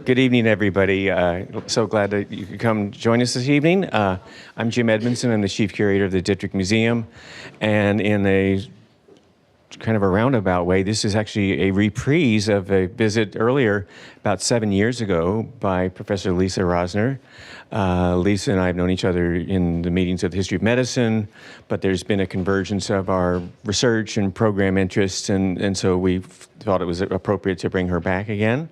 Good evening, everybody. So glad that you could come join us this evening. I'm Jim Edmondson. I'm the chief curator of the Dittrick Museum. And in a kind of a roundabout way, this is actually a reprise of a visit earlier, about 7 years ago, by Professor Lisa Rosner. Lisa and I have known each other in the meetings of the history of medicine, but there's been a convergence of our research and program interests, and so we thought it was appropriate to bring her back again.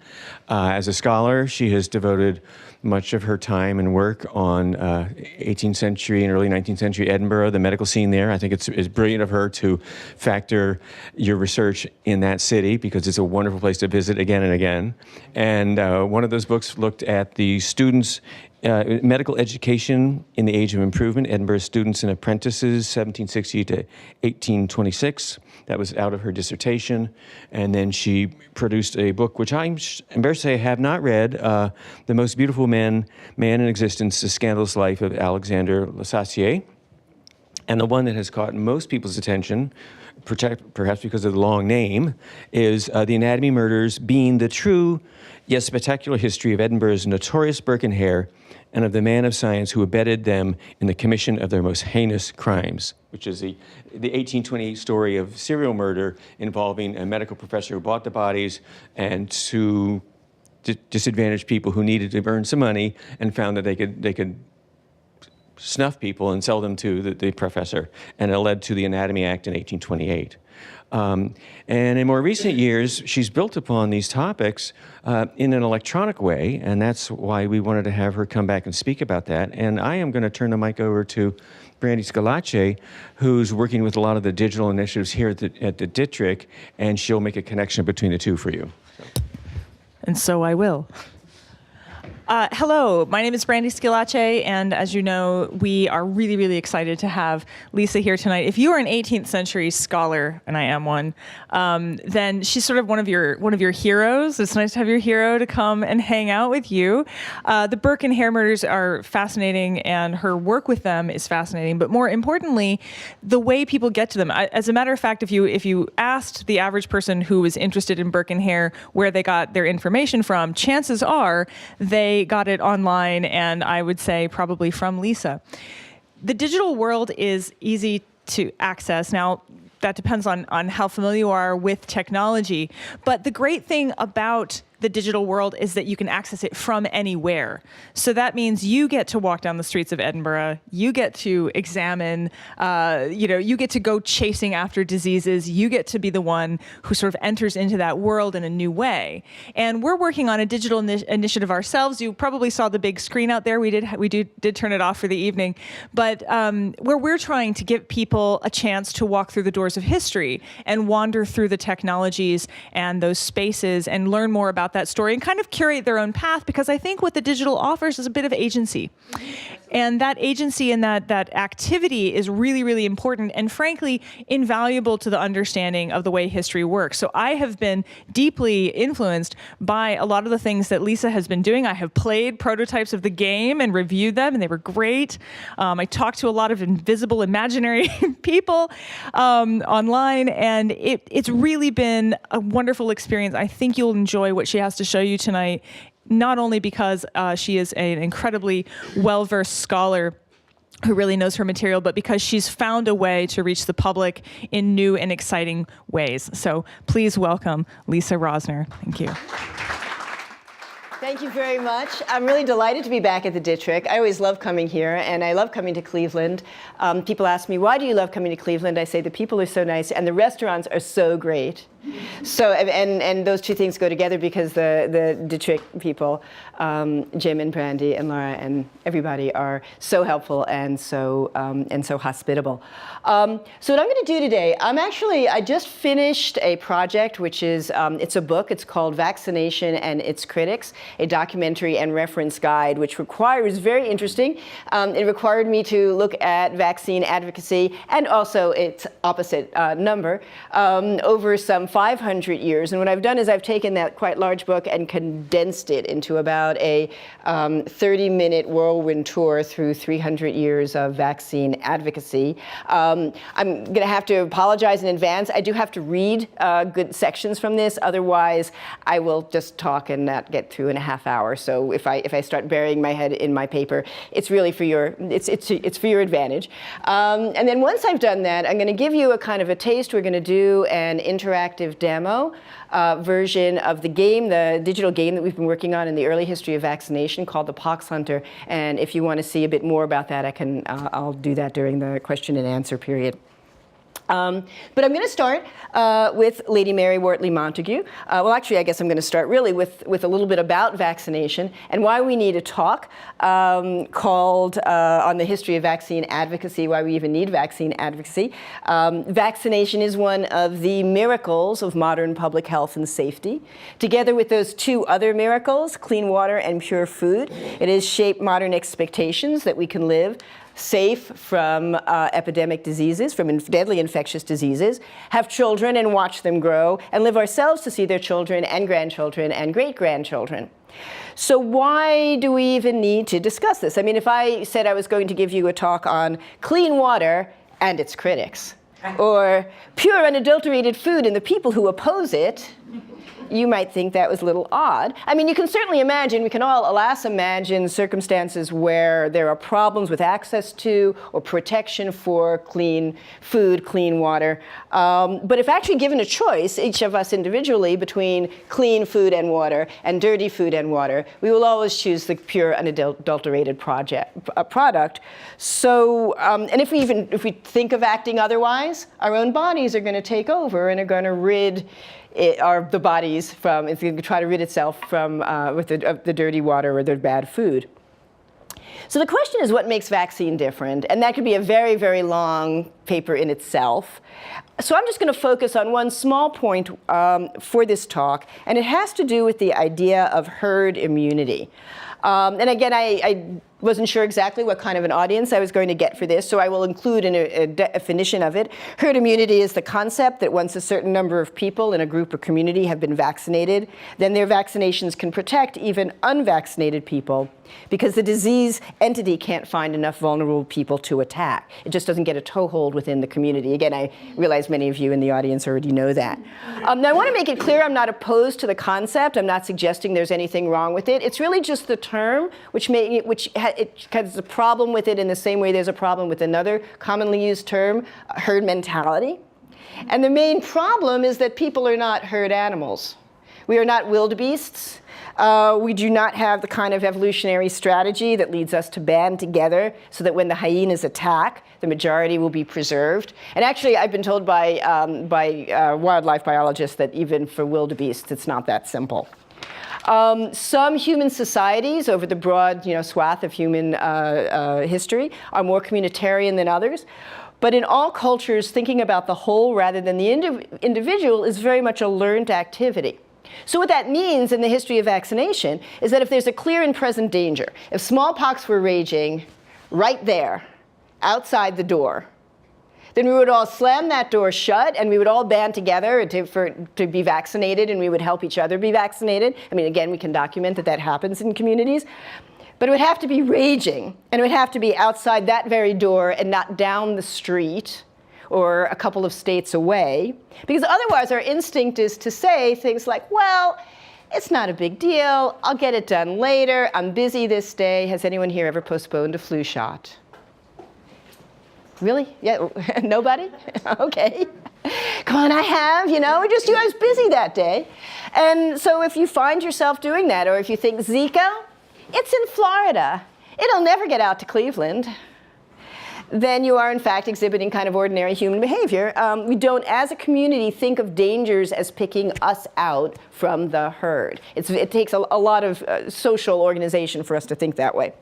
As a scholar, she has devoted much of her time and work on 18th century and early 19th century Edinburgh, the medical scene there. I think it's brilliant of her to factor your research in that city because it's a wonderful place to visit again and again. And one of those books looked at the students' medical education in the Age of Improvement, Edinburgh Students and Apprentices, 1760 to 1826. That was out of her dissertation. And then she produced a book, which I'm embarrassed to say I have not read, The Most Beautiful Man in Existence, The Scandalous Life of Alexander Lesassier. And the one that has caught most people's attention, perhaps because of the long name, is The Anatomy Murders, being the true yet spectacular history of Edinburgh's notorious Burke and Hare and of the man of science who abetted them in the commission of their most heinous crimes, which is the 1828 story of serial murder involving a medical professor who bought the bodies and to disadvantaged people who needed to earn some money and found that they could snuff people and sell them to the professor, and it led to the Anatomy Act in 1828. And in more recent years, she's built upon these topics in an electronic way, and that's why we wanted to have her come back and speak about that. And I am going to turn the mic over to Brandy Scalace, who's working with a lot of the digital initiatives here at the Dittrick, and she'll make a connection between the two for you. And so I will. Hello, my name is Brandy Scalace, and as you know, we are really, really excited to have Lisa here tonight. If you are an 18th century scholar, and I am one, then she's sort of one of your heroes. It's nice to have your hero to come and hang out with you. The Burke and Hare murders are fascinating, and her work with them is fascinating. But more importantly, the way people get to them. As a matter of fact, if you asked the average person who was interested in Burke and Hare where they got their information from, chances are they got it online, and I would say probably from Lisa. The digital world is easy to access. Now, that depends on how familiar you are with technology, but the great thing about the digital world is that you can access it from anywhere. So that means you get to walk down the streets of Edinburgh, you get to examine, you get to go chasing after diseases, you get to be the one who sort of enters into that world in a new way. And we're working on a digital initiative ourselves. You probably saw the big screen out there. We did turn it off for the evening, but where we're trying to give people a chance to walk through the doors of history and wander through the technologies and those spaces and learn more about that story and kind of curate their own path, because I think what the digital offers is a bit of agency. And that agency and that activity is really, really important and frankly invaluable to the understanding of the way history works. So I have been deeply influenced by a lot of the things that Lisa has been doing. I have played prototypes of the game and reviewed them, and they were great. I talked to a lot of invisible, imaginary people online, and it's really been a wonderful experience. I think you'll enjoy what she has to show you tonight, not only because she is an incredibly well-versed scholar who really knows her material, but because she's found a way to reach the public in new and exciting ways. So please welcome Lisa Rosner. Thank you. Thank you very much. I'm really delighted to be back at the Dittrick. I always love coming here, and I love coming to Cleveland. People ask me, why do you love coming to Cleveland? I say the people are so nice, and the restaurants are so great. So, and those two things go together because the Dittrick people, Jim and Brandy and Laura and everybody are so helpful and so hospitable. So what I'm going to do today, I just finished a project which is, it's a book. It's called Vaccination and Its Critics. a documentary and reference guide, which was very interesting. It required me to look at vaccine advocacy and also its opposite number over some 500 years. And what I've done is I've taken that quite large book and condensed it into about a 30-minute whirlwind tour through 300 years of vaccine advocacy. I'm going to have to apologize in advance. I do have to read good sections from this. Otherwise, I will just talk and not get through in a half hour. So if I start burying my head in my paper, it's really for your for your advantage. And then once I've done that, I'm going to give you a kind of a taste. We're going to do an interactive demo version of the game, the digital game that we've been working on in the early history of vaccination called the Pox Hunter. And if you want to see a bit more about that, I'll do that during the question and answer period. But I'm going to start with Lady Mary Wortley Montagu. Well, actually, I guess I'm going to start really with a little bit about vaccination and why we need a talk called on the history of vaccine advocacy, why we even need vaccine advocacy. Vaccination is one of the miracles of modern public health and safety. Together with those two other miracles, clean water and pure food, it has shaped modern expectations that we can live safe from epidemic diseases, from deadly infectious diseases, have children and watch them grow, and live ourselves to see their children and grandchildren and great-grandchildren. So why do we even need to discuss this? I mean, if I said I was going to give you a talk on clean water and its critics, or pure unadulterated food and the people who oppose it, you might think that was a little odd. I mean, you can certainly imagine, we can all, alas, imagine circumstances where there are problems with access to or protection for clean food, clean water. But if actually given a choice, each of us individually, between clean food and water and dirty food and water, we will always choose the pure, unadulterated product. So, and if we think of acting otherwise, our own bodies are going to take over and are going to rid the bodies from, it's going to try to rid itself from with the dirty water or the bad food. So the question is, what makes vaccine different? And that could be a very, very long paper in itself. So I'm just going to focus on one small point for this talk, and it has to do with the idea of herd immunity. And again, I wasn't sure exactly what kind of an audience I was going to get for this, so I will include a definition of it. Herd immunity is the concept that once a certain number of people in a group or community have been vaccinated, then their vaccinations can protect even unvaccinated people, because the disease entity can't find enough vulnerable people to attack. It just doesn't get a toehold within the community. Again, I realize many of you in the audience already know that. Now, I want to make it clear I'm not opposed to the concept. I'm not suggesting there's anything wrong with it. It's really just the term it has a problem with it in the same way there's a problem with another commonly used term, herd mentality. And the main problem is that people are not herd animals. We are not wildebeests. We do not have the kind of evolutionary strategy that leads us to band together so that when the hyenas attack, the majority will be preserved. And actually, I've been told by wildlife biologists that even for wildebeests, it's not that simple. Some human societies over the broad swath of human history are more communitarian than others. But in all cultures, thinking about the whole rather than the individual is very much a learned activity. So what that means in the history of vaccination is that if there's a clear and present danger, if smallpox were raging right there, outside the door, then we would all slam that door shut and we would all band together to be vaccinated, and we would help each other be vaccinated. I mean, again, we can document that happens in communities. But it would have to be raging, and it would have to be outside that very door and not down the street or a couple of states away, because otherwise our instinct is to say things like, well, it's not a big deal, I'll get it done later, I'm busy this day. Has anyone here ever postponed a flu shot? Really? Yeah, nobody? Okay. Come on, I have, I was busy that day. And so if you find yourself doing that, or if you think Zika, it's in Florida, it'll never get out to Cleveland, then you are in fact exhibiting kind of ordinary human behavior. We don't, as a community, think of dangers as picking us out from the herd. It takes a lot of social organization for us to think that way.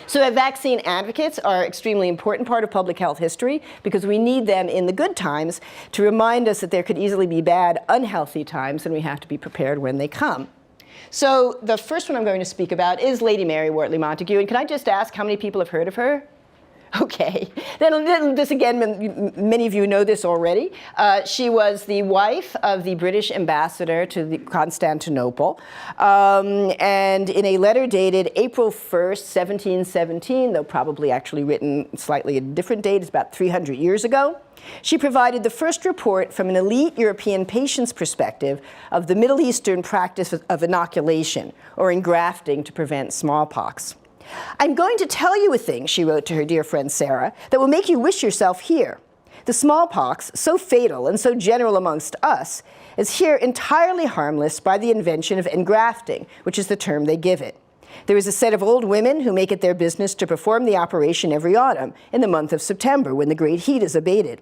So vaccine advocates are an extremely important part of public health history, because we need them in the good times to remind us that there could easily be bad, unhealthy times, and we have to be prepared when they come. So the first one I'm going to speak about is Lady Mary Wortley Montagu. And can I just ask how many people have heard of her? Okay. Then this again, many of you know this already. She was the wife of the British ambassador to Constantinople. And in a letter dated April 1st, 1717, though probably actually written slightly a different date, it's about 300 years ago, she provided the first report from an elite European patient's perspective of the Middle Eastern practice of inoculation, or engrafting to prevent smallpox. "I'm going to tell you a thing," she wrote to her dear friend Sarah, "that will make you wish yourself here. The smallpox, so fatal and so general amongst us, is here entirely harmless by the invention of engrafting, which is the term they give it. There is a set of old women who make it their business to perform the operation every autumn, in the month of September, when the great heat is abated.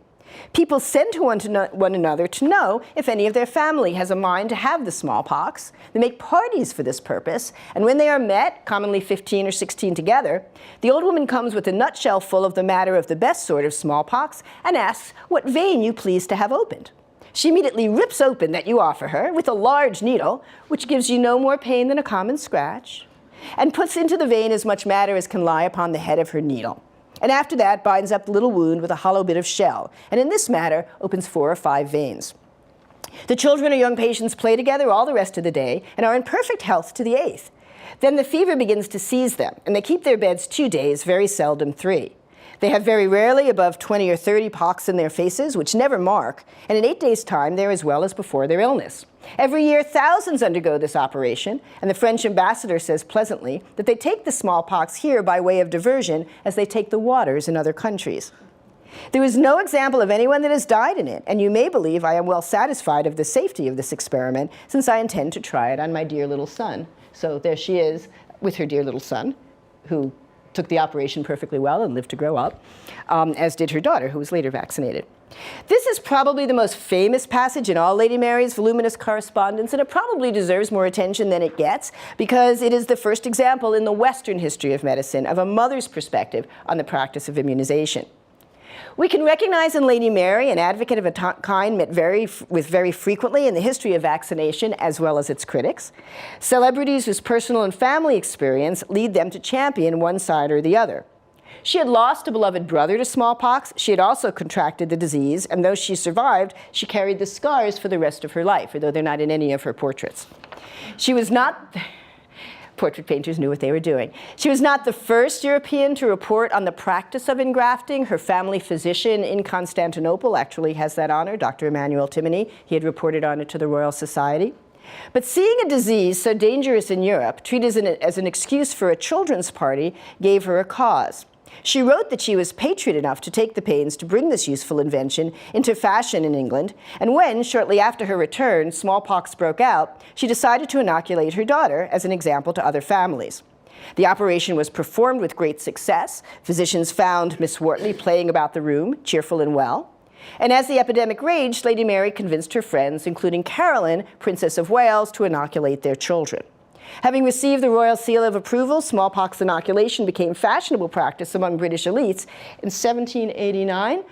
People send to one another to know if any of their family has a mind to have the smallpox. They make parties for this purpose, and when they are met, commonly 15 or 16 together, the old woman comes with a nutshell full of the matter of the best sort of smallpox and asks what vein you please to have opened. She immediately rips open that you offer her with a large needle, which gives you no more pain than a common scratch, and puts into the vein as much matter as can lie upon the head of her needle. And after that binds up the little wound with a hollow bit of shell, and in this manner opens 4 or 5 veins. The children or young patients play together all the rest of the day and are in perfect health to the 8th. Then the fever begins to seize them, and they keep their beds 2 days, very seldom 3. They have very rarely above 20 or 30 pox in their faces, which never mark, and in 8 days' time they're as well as before their illness. Every year thousands undergo this operation, and the French ambassador says pleasantly that they take the smallpox here by way of diversion as they take the waters in other countries. There is no example of anyone that has died in it, and you may believe I am well satisfied of the safety of this experiment, since I intend to try it on my dear little son." So there she is with her dear little son, who took the operation perfectly well and lived to grow up, as did her daughter, who was later vaccinated. This is probably the most famous passage in all Lady Mary's voluminous correspondence, and it probably deserves more attention than it gets, because it is the first example in the Western history of medicine of a mother's perspective on the practice of immunization. We can recognize in Lady Mary an advocate of a kind met very frequently in the history of vaccination, as well as its critics. Celebrities whose personal and family experience lead them to champion one side or the other. She had lost a beloved brother to smallpox. She had also contracted the disease, and though she survived, she carried the scars for the rest of her life, although they're not in any of her portraits. She was not... Portrait painters knew what they were doing. She was not the first European to report on the practice of engrafting. Her family physician in Constantinople actually has that honor, Dr. Emmanuel Timony. He had reported on it to the Royal Society. But seeing a disease so dangerous in Europe, treated as an excuse for a children's party, gave her a cause. She wrote that she was patriot enough to take the pains to bring this useful invention into fashion in England, and when, shortly after her return, smallpox broke out, she decided to inoculate her daughter as an example to other families. The operation was performed with great success. Physicians found Miss Wortley playing about the room, cheerful and well. And as the epidemic raged, Lady Mary convinced her friends, including Caroline, Princess of Wales, to inoculate their children. Having received the royal seal of approval, smallpox inoculation became fashionable practice among British elites. In 1789,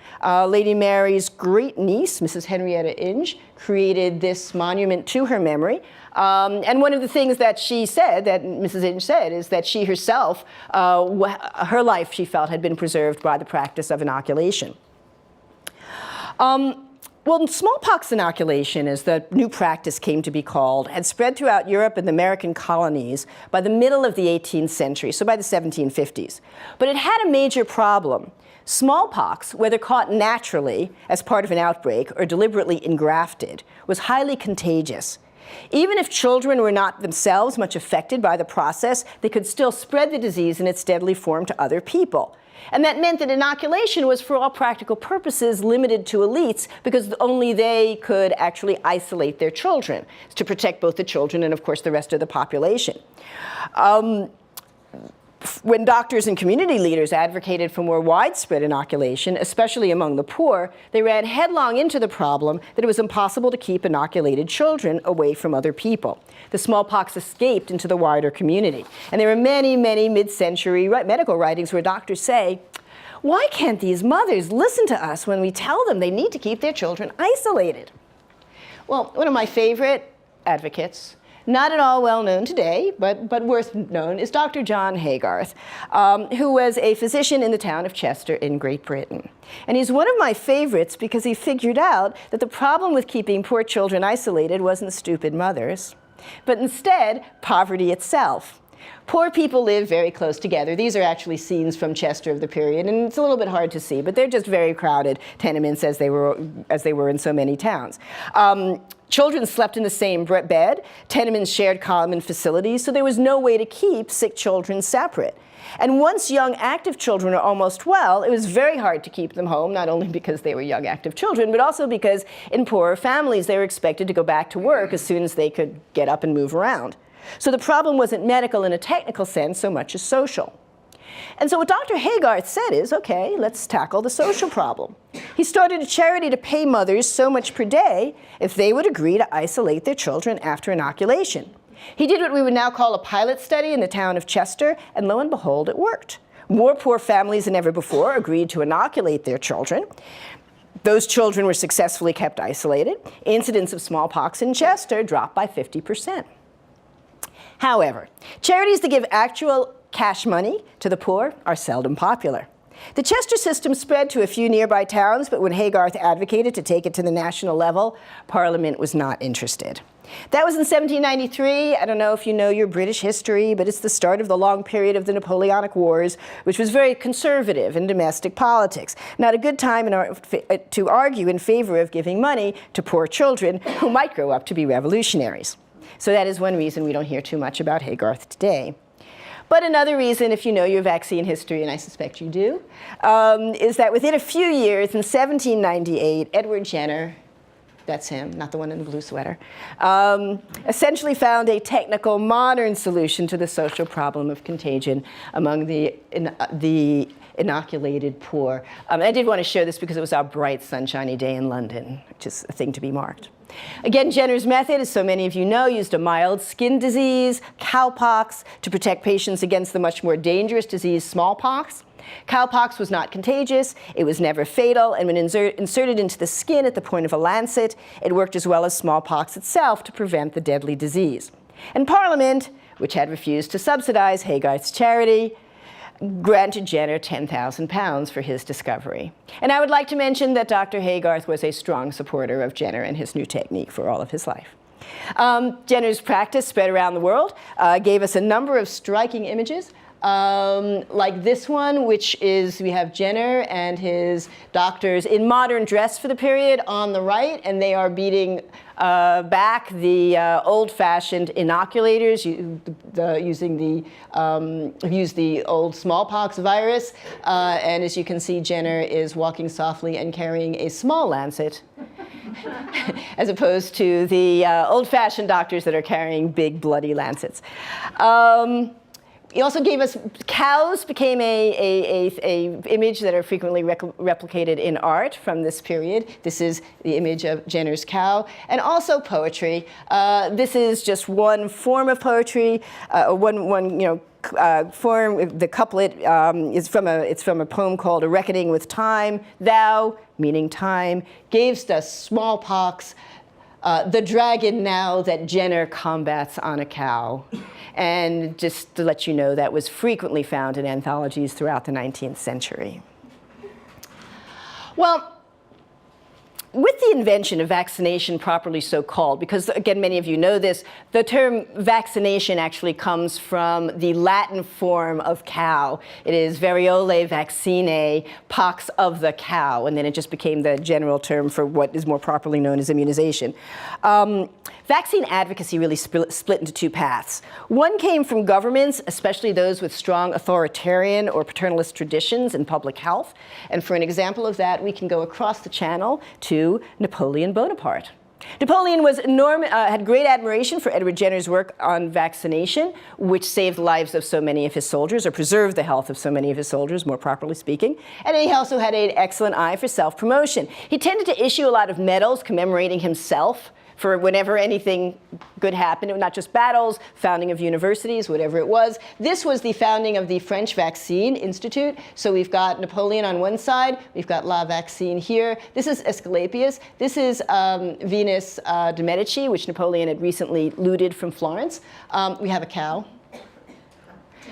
Lady Mary's great niece, Mrs. Henrietta Inge, created this monument to her memory. And one of the things that she said, that Mrs. Inge said, is that she herself, her life, she felt, had been preserved by the practice of inoculation. Well, smallpox inoculation, as the new practice came to be called, had spread throughout Europe and the American colonies by the middle of the 18th century, so by the 1750s. But it had a major problem. Smallpox, whether caught naturally as part of an outbreak or deliberately engrafted, was highly contagious. Even if children were not themselves much affected by the process, they could still spread the disease in its deadly form to other people. And that meant that inoculation was, for all practical purposes, limited to elites, because only they could actually isolate their children to protect both the children and, of course, the rest of the population. When doctors and community leaders advocated for more widespread inoculation, especially among the poor, they ran headlong into the problem that it was impossible to keep inoculated children away from other people. The smallpox escaped into the wider community. And there are many, many mid-century medical writings where doctors say, why can't these mothers listen to us when we tell them they need to keep their children isolated? Well, one of my favorite advocates not at all well known today, but worth known, is Dr. John Haygarth, who was a physician in the town of Chester in Great Britain. And he's one of my favorites because he figured out that the problem with keeping poor children isolated wasn't stupid mothers, but instead poverty itself. Poor people live very close together. These are actually scenes from Chester of the period, and it's a little bit hard to see, but they're just very crowded tenements as they were in so many towns. Children slept in the same bed. Tenements shared common facilities, so there was no way to keep sick children separate. And once young active children are almost well, it was very hard to keep them home, not only because they were young active children, but also because in poorer families they were expected to go back to work as soon as they could get up and move around. So the problem wasn't medical in a technical sense so much as social. And so what Dr. Haygarth said is, okay, let's tackle the social problem. He started a charity to pay mothers so much per day if they would agree to isolate their children after inoculation. He did what we would now call a pilot study in the town of Chester, and lo and behold, it worked. More poor families than ever before agreed to inoculate their children. Those children were successfully kept isolated. Incidence of smallpox in Chester dropped by 50%. However, charities that give actual cash money to the poor are seldom popular. The Chester system spread to a few nearby towns, but when Haygarth advocated to take it to the national level, Parliament was not interested. That was in 1793. I don't know if you know your British history, but it's the start of the long period of the Napoleonic Wars, which was very conservative in domestic politics. Not a good time to argue in favor of giving money to poor children who might grow up to be revolutionaries. So that is one reason we don't hear too much about Haygarth today. But another reason, if you know your vaccine history, and I suspect you do, is that within a few years, in 1798, Edward Jenner, that's him, not the one in the blue sweater, essentially found a technical, modern solution to the social problem of contagion among the inoculated poor. I did want to share this because it was our bright, sunshiny day in London, which is a thing to be marked. Again, Jenner's method, as so many of you know, used a mild skin disease, cowpox, to protect patients against the much more dangerous disease, smallpox. Cowpox was not contagious, it was never fatal, and when inserted into the skin at the point of a lancet, it worked as well as smallpox itself to prevent the deadly disease. And Parliament, which had refused to subsidize Haygarth's charity, granted Jenner £10,000 for his discovery. And I would like to mention that Dr. Haygarth was a strong supporter of Jenner and his new technique for all of his life. Jenner's practice spread around the world, gave us a number of striking images, like this one, which is, we have Jenner and his doctors in modern dress for the period on the right, and they are beating back the old-fashioned inoculators using the old smallpox virus. And as you can see, Jenner is walking softly and carrying a small lancet, as opposed to the old-fashioned doctors that are carrying big, bloody lancets. He also gave us, cows became a image that are frequently replicated in art from this period. This is the image of Jenner's cow, and also poetry. This is just one form of poetry, form. The couplet is from a poem called "A Reckoning with Time." Thou, meaning time, gavest us smallpox, the dragon now that Jenner combats on a cow. And just to let you know, that was frequently found in anthologies throughout the 19th century. Well, with the invention of vaccination, properly so called, because again, many of you know this, the term vaccination actually comes from the Latin form of cow. It is variole vaccinae, pox of the cow, and then it just became the general term for what is more properly known as immunization. Vaccine advocacy really split into two paths. One came from governments, especially those with strong authoritarian or paternalist traditions in public health. And for an example of that, we can go across the channel to Napoleon Bonaparte. Napoleon had great admiration for Edward Jenner's work on vaccination, which saved the lives of so many of his soldiers, or preserved the health of so many of his soldiers, more properly speaking. And he also had an excellent eye for self-promotion. He tended to issue a lot of medals commemorating himself for whenever anything good happened, not just battles, founding of universities, whatever it was. This was the founding of the French Vaccine Institute. So we've got Napoleon on one side, we've got La Vaccine here. This is Asclepius. This is Venus de Medici, which Napoleon had recently looted from Florence. We have a cow.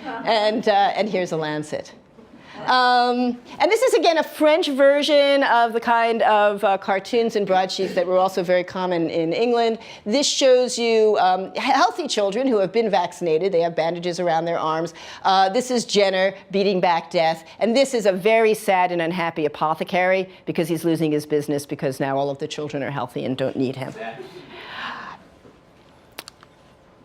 And here's a lancet. And this is, again, a French version of the kind of cartoons and broadsheets that were also very common in England. This shows you healthy children who have been vaccinated. They have bandages around their arms. This is Jenner beating back death. And this is a very sad and unhappy apothecary because he's losing his business because now all of the children are healthy and don't need him.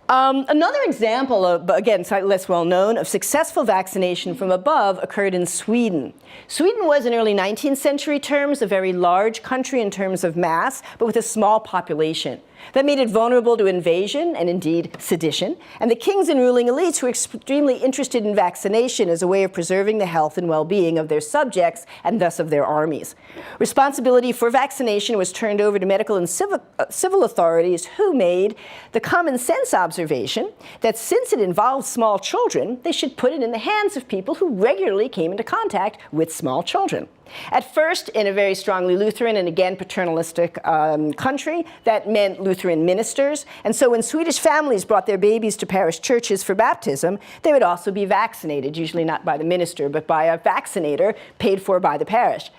Another example, again, slightly less well known, of successful vaccination from above occurred in Sweden. Sweden was, in early 19th century terms, a very large country in terms of mass, but with a small population. That made it vulnerable to invasion and indeed sedition. And the kings and ruling elites were extremely interested in vaccination as a way of preserving the health and well-being of their subjects and thus of their armies. Responsibility for vaccination was turned over to medical and civil authorities who made the common sense observation that since it involved small children, they should put it in the hands of people who regularly came into contact with small children. At first, in a very strongly Lutheran and again paternalistic country, that meant Lutheran ministers. And so when Swedish families brought their babies to parish churches for baptism, they would also be vaccinated, usually not by the minister, but by a vaccinator paid for by the parish.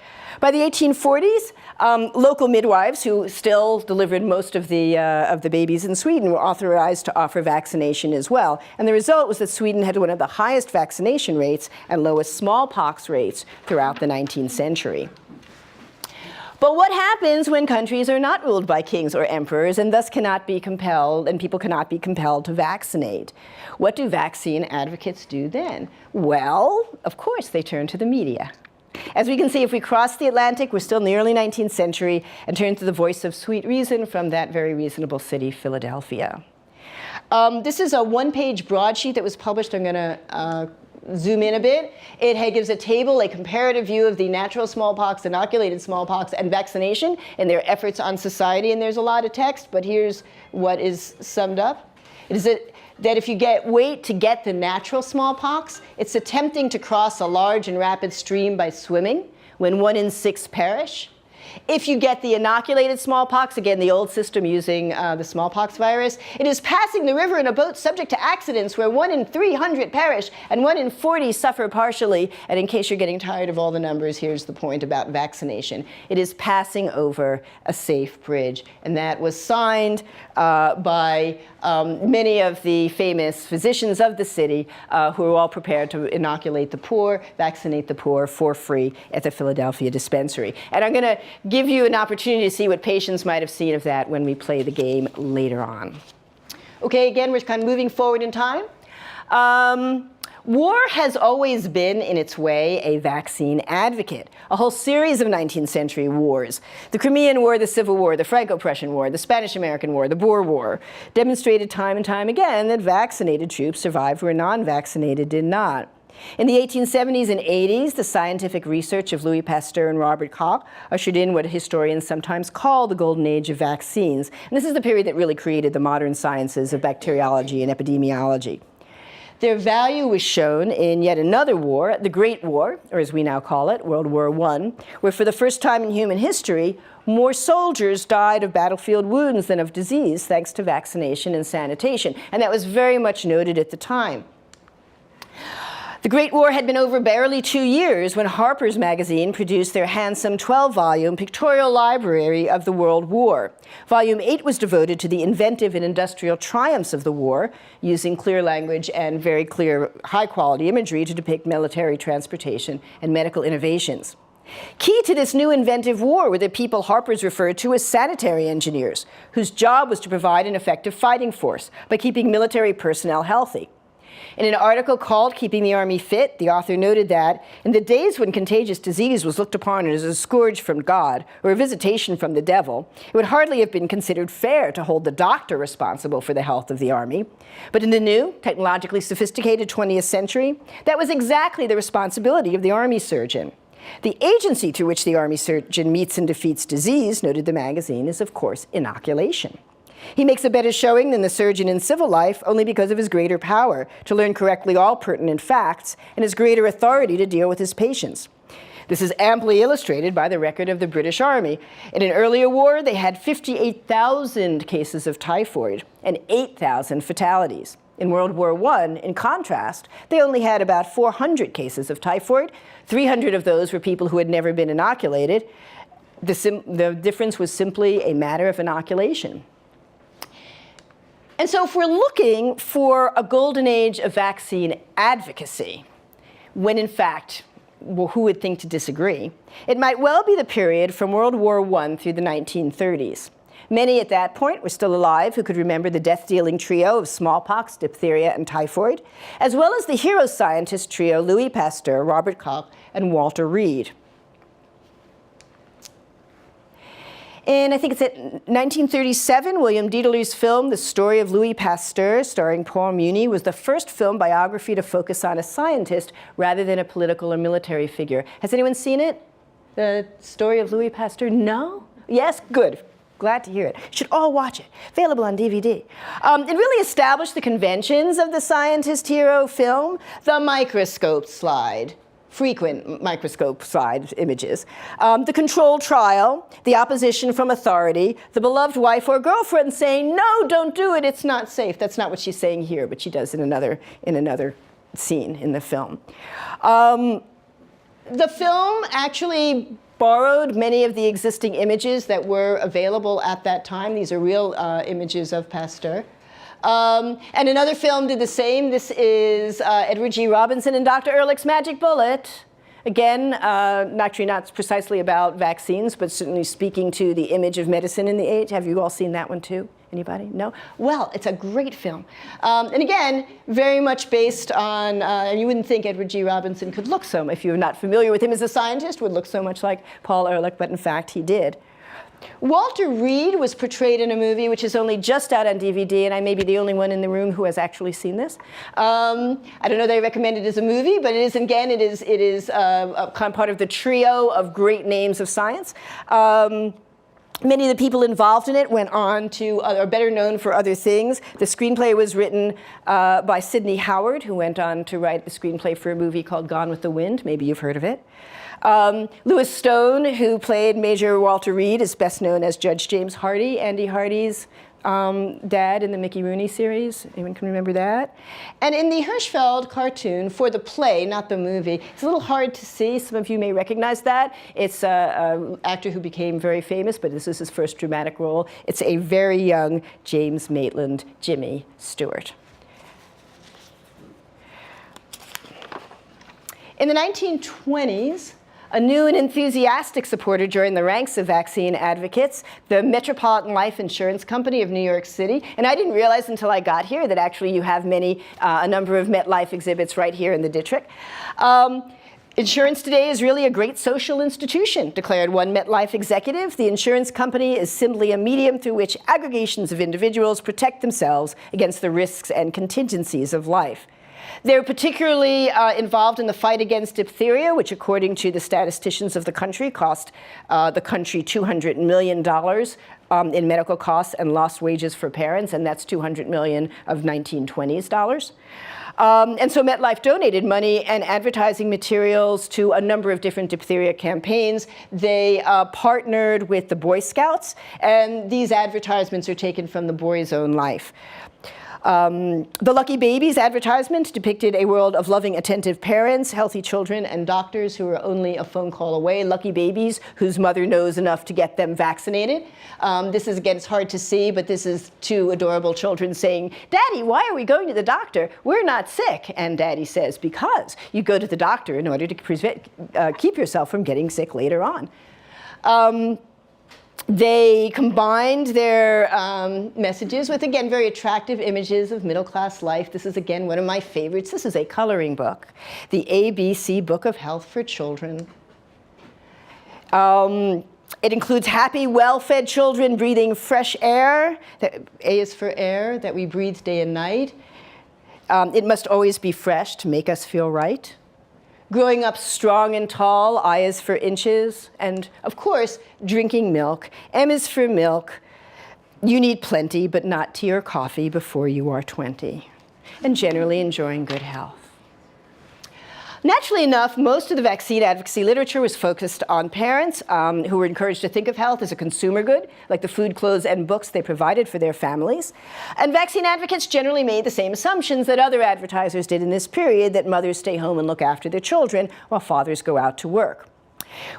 By the 1840s, local midwives, who still delivered most of the babies in Sweden, were authorized to offer vaccination as well. And the result was that Sweden had one of the highest vaccination rates and lowest smallpox rates throughout the 19th century. But what happens when countries are not ruled by kings or emperors and thus cannot be compelled, and people cannot be compelled to vaccinate? What do vaccine advocates do then? Well, of course, they turn to the media. As we can see, if we cross the Atlantic, we're still in the early 19th century and turn to the voice of sweet reason from that very reasonable city, Philadelphia. This is a one-page broadsheet that was published. I'm going to zoom in a bit. It gives a table, a comparative view of the natural smallpox, inoculated smallpox, and vaccination and their efforts on society. And there's a lot of text, but here's what is summed up. It is that if you wait to get the natural smallpox, it's attempting to cross a large and rapid stream by swimming when 1 in 6 perish. If you get the inoculated smallpox, again, the old system using the smallpox virus, it is passing the river in a boat subject to accidents where 1 in 300 perish and 1 in 40 suffer partially. And in case you're getting tired of all the numbers, here's the point about vaccination. It is passing over a safe bridge. And that was signed by many of the famous physicians of the city who were all prepared to inoculate the poor, vaccinate the poor for free at the Philadelphia dispensary. And I'm going to give you an opportunity to see what patients might have seen of that when we play the game later on. Okay, again, we're kind of moving forward in time. War has always been, in its way, a vaccine advocate. A whole series of 19th century wars, the Crimean War, the Civil War, the Franco-Prussian War, the Spanish-American War, the Boer War, demonstrated time and time again that vaccinated troops survived where non-vaccinated did not. In the 1870s and 80s, the scientific research of Louis Pasteur and Robert Koch ushered in what historians sometimes call the golden age of vaccines. And this is the period that really created the modern sciences of bacteriology and epidemiology. Their value was shown in yet another war, the Great War, or as we now call it, World War I, where for the first time in human history, more soldiers died of battlefield wounds than of disease, thanks to vaccination and sanitation. And that was very much noted at the time. The Great War had been over barely 2 years when Harper's Magazine produced their handsome 12-volume pictorial library of the World War. Volume 8 was devoted to the inventive and industrial triumphs of the war, using clear language and very clear, high-quality imagery to depict military transportation and medical innovations. Key to this new inventive war were the people Harper's referred to as sanitary engineers, whose job was to provide an effective fighting force by keeping military personnel healthy. In an article called Keeping the Army Fit, the author noted that in the days when contagious disease was looked upon as a scourge from God or a visitation from the devil, it would hardly have been considered fair to hold the doctor responsible for the health of the army. But in the new, technologically sophisticated 20th century, that was exactly the responsibility of the army surgeon. The agency through which the army surgeon meets and defeats disease, noted the magazine, is of course inoculation. He makes a better showing than the surgeon in civil life only because of his greater power to learn correctly all pertinent facts and his greater authority to deal with his patients. This is amply illustrated by the record of the British Army. In an earlier war, they had 58,000 cases of typhoid and 8,000 fatalities. In World War I, in contrast, they only had about 400 cases of typhoid. 300 of those were people who had never been inoculated. The difference was simply a matter of inoculation. And so if we're looking for a golden age of vaccine advocacy, when in fact, well, who would think to disagree? It might well be the period from World War I through the 1930s. Many at that point were still alive who could remember the death-dealing trio of smallpox, diphtheria, and typhoid, as well as the hero scientist trio Louis Pasteur, Robert Koch, and Walter Reed. And I think it's at 1937, William Dieterle's film, The Story of Louis Pasteur, starring Paul Muni, was the first film biography to focus on a scientist rather than a political or military figure. Has anyone seen it? The Story of Louis Pasteur? No? Yes? Good. Glad to hear it. You should all watch it. Available on DVD. It really established the conventions of the scientist hero film, the microscope slide. Frequent microscope slide images, the controlled trial, the opposition from authority, the beloved wife or girlfriend saying, no, don't do it, it's not safe. That's not what she's saying here, but she does in another scene in the film. The film actually borrowed many of the existing images that were available at that time. These are real images of Pasteur. And another film did the same. This is Edward G. Robinson and Dr. Ehrlich's Magic Bullet. Again, actually not precisely about vaccines, but certainly speaking to the image of medicine in the age. Have you all seen that one too? Anybody? No? Well, it's a great film. And again, very much based on, and you wouldn't think Edward G. Robinson could look so, if you're not familiar with him as a scientist, would look so much like Paul Ehrlich, but in fact he did. Walter Reed was portrayed in a movie which is only just out on DVD, and I may be the only one in the room who has actually seen this. I don't know that I recommend it as a movie, but it is, again, it is a kind of part of the trio of great names of science. Many of the people involved in it went on to, are better known for other things. The screenplay was written by Sidney Howard, who went on to write the screenplay for a movie called Gone with the Wind. Maybe you've heard of it. Louis Stone, who played Major Walter Reed, is best known as Judge James Hardy, Andy Hardy's dad in the Mickey Rooney series. Anyone can remember that? And in the Hirschfeld cartoon for the play, not the movie, it's a little hard to see. Some of you may recognize that. It's an actor who became very famous, but this is his first dramatic role. It's a very young James Maitland, Jimmy Stewart. In the 1920s, a new and enthusiastic supporter joined the ranks of vaccine advocates, the Metropolitan Life Insurance Company of New York City. And I didn't realize until I got here that actually you have a number of MetLife exhibits right here in the Dittrick. Insurance today is really a great social institution, declared one MetLife executive. The insurance company is simply a medium through which aggregations of individuals protect themselves against the risks and contingencies of life. They're particularly involved in the fight against diphtheria, which according to the statisticians of the country cost the country $200 million in medical costs and lost wages for parents, and that's $200 million of 1920s dollars. And so MetLife donated money and advertising materials to a number of different diphtheria campaigns. They partnered with the Boy Scouts, and these advertisements are taken from the boy's own life. The Lucky Babies advertisement depicted a world of loving, attentive parents, healthy children, and doctors who are only a phone call away. Lucky babies whose mother knows enough to get them vaccinated. This is, again, it's hard to see, but this is two adorable children saying, "Daddy, why are we going to the doctor? We're not sick." And Daddy says, "Because you go to the doctor in order to keep yourself from getting sick later on." They combined their messages with, again, very attractive images of middle-class life. This is, again, one of my favorites. This is a coloring book, the ABC Book of Health for Children. It includes happy, well-fed children breathing fresh air. A is for air, that we breathe day and night. It must always be fresh to make us feel right. Growing up strong and tall, I is for inches, and of course, drinking milk. M is for milk. You need plenty, but not tea or coffee before you are 20, and generally enjoying good health. Naturally enough, most of the vaccine advocacy literature was focused on parents who were encouraged to think of health as a consumer good, like the food, clothes, and books they provided for their families. And vaccine advocates generally made the same assumptions that other advertisers did in this period, that mothers stay home and look after their children while fathers go out to work.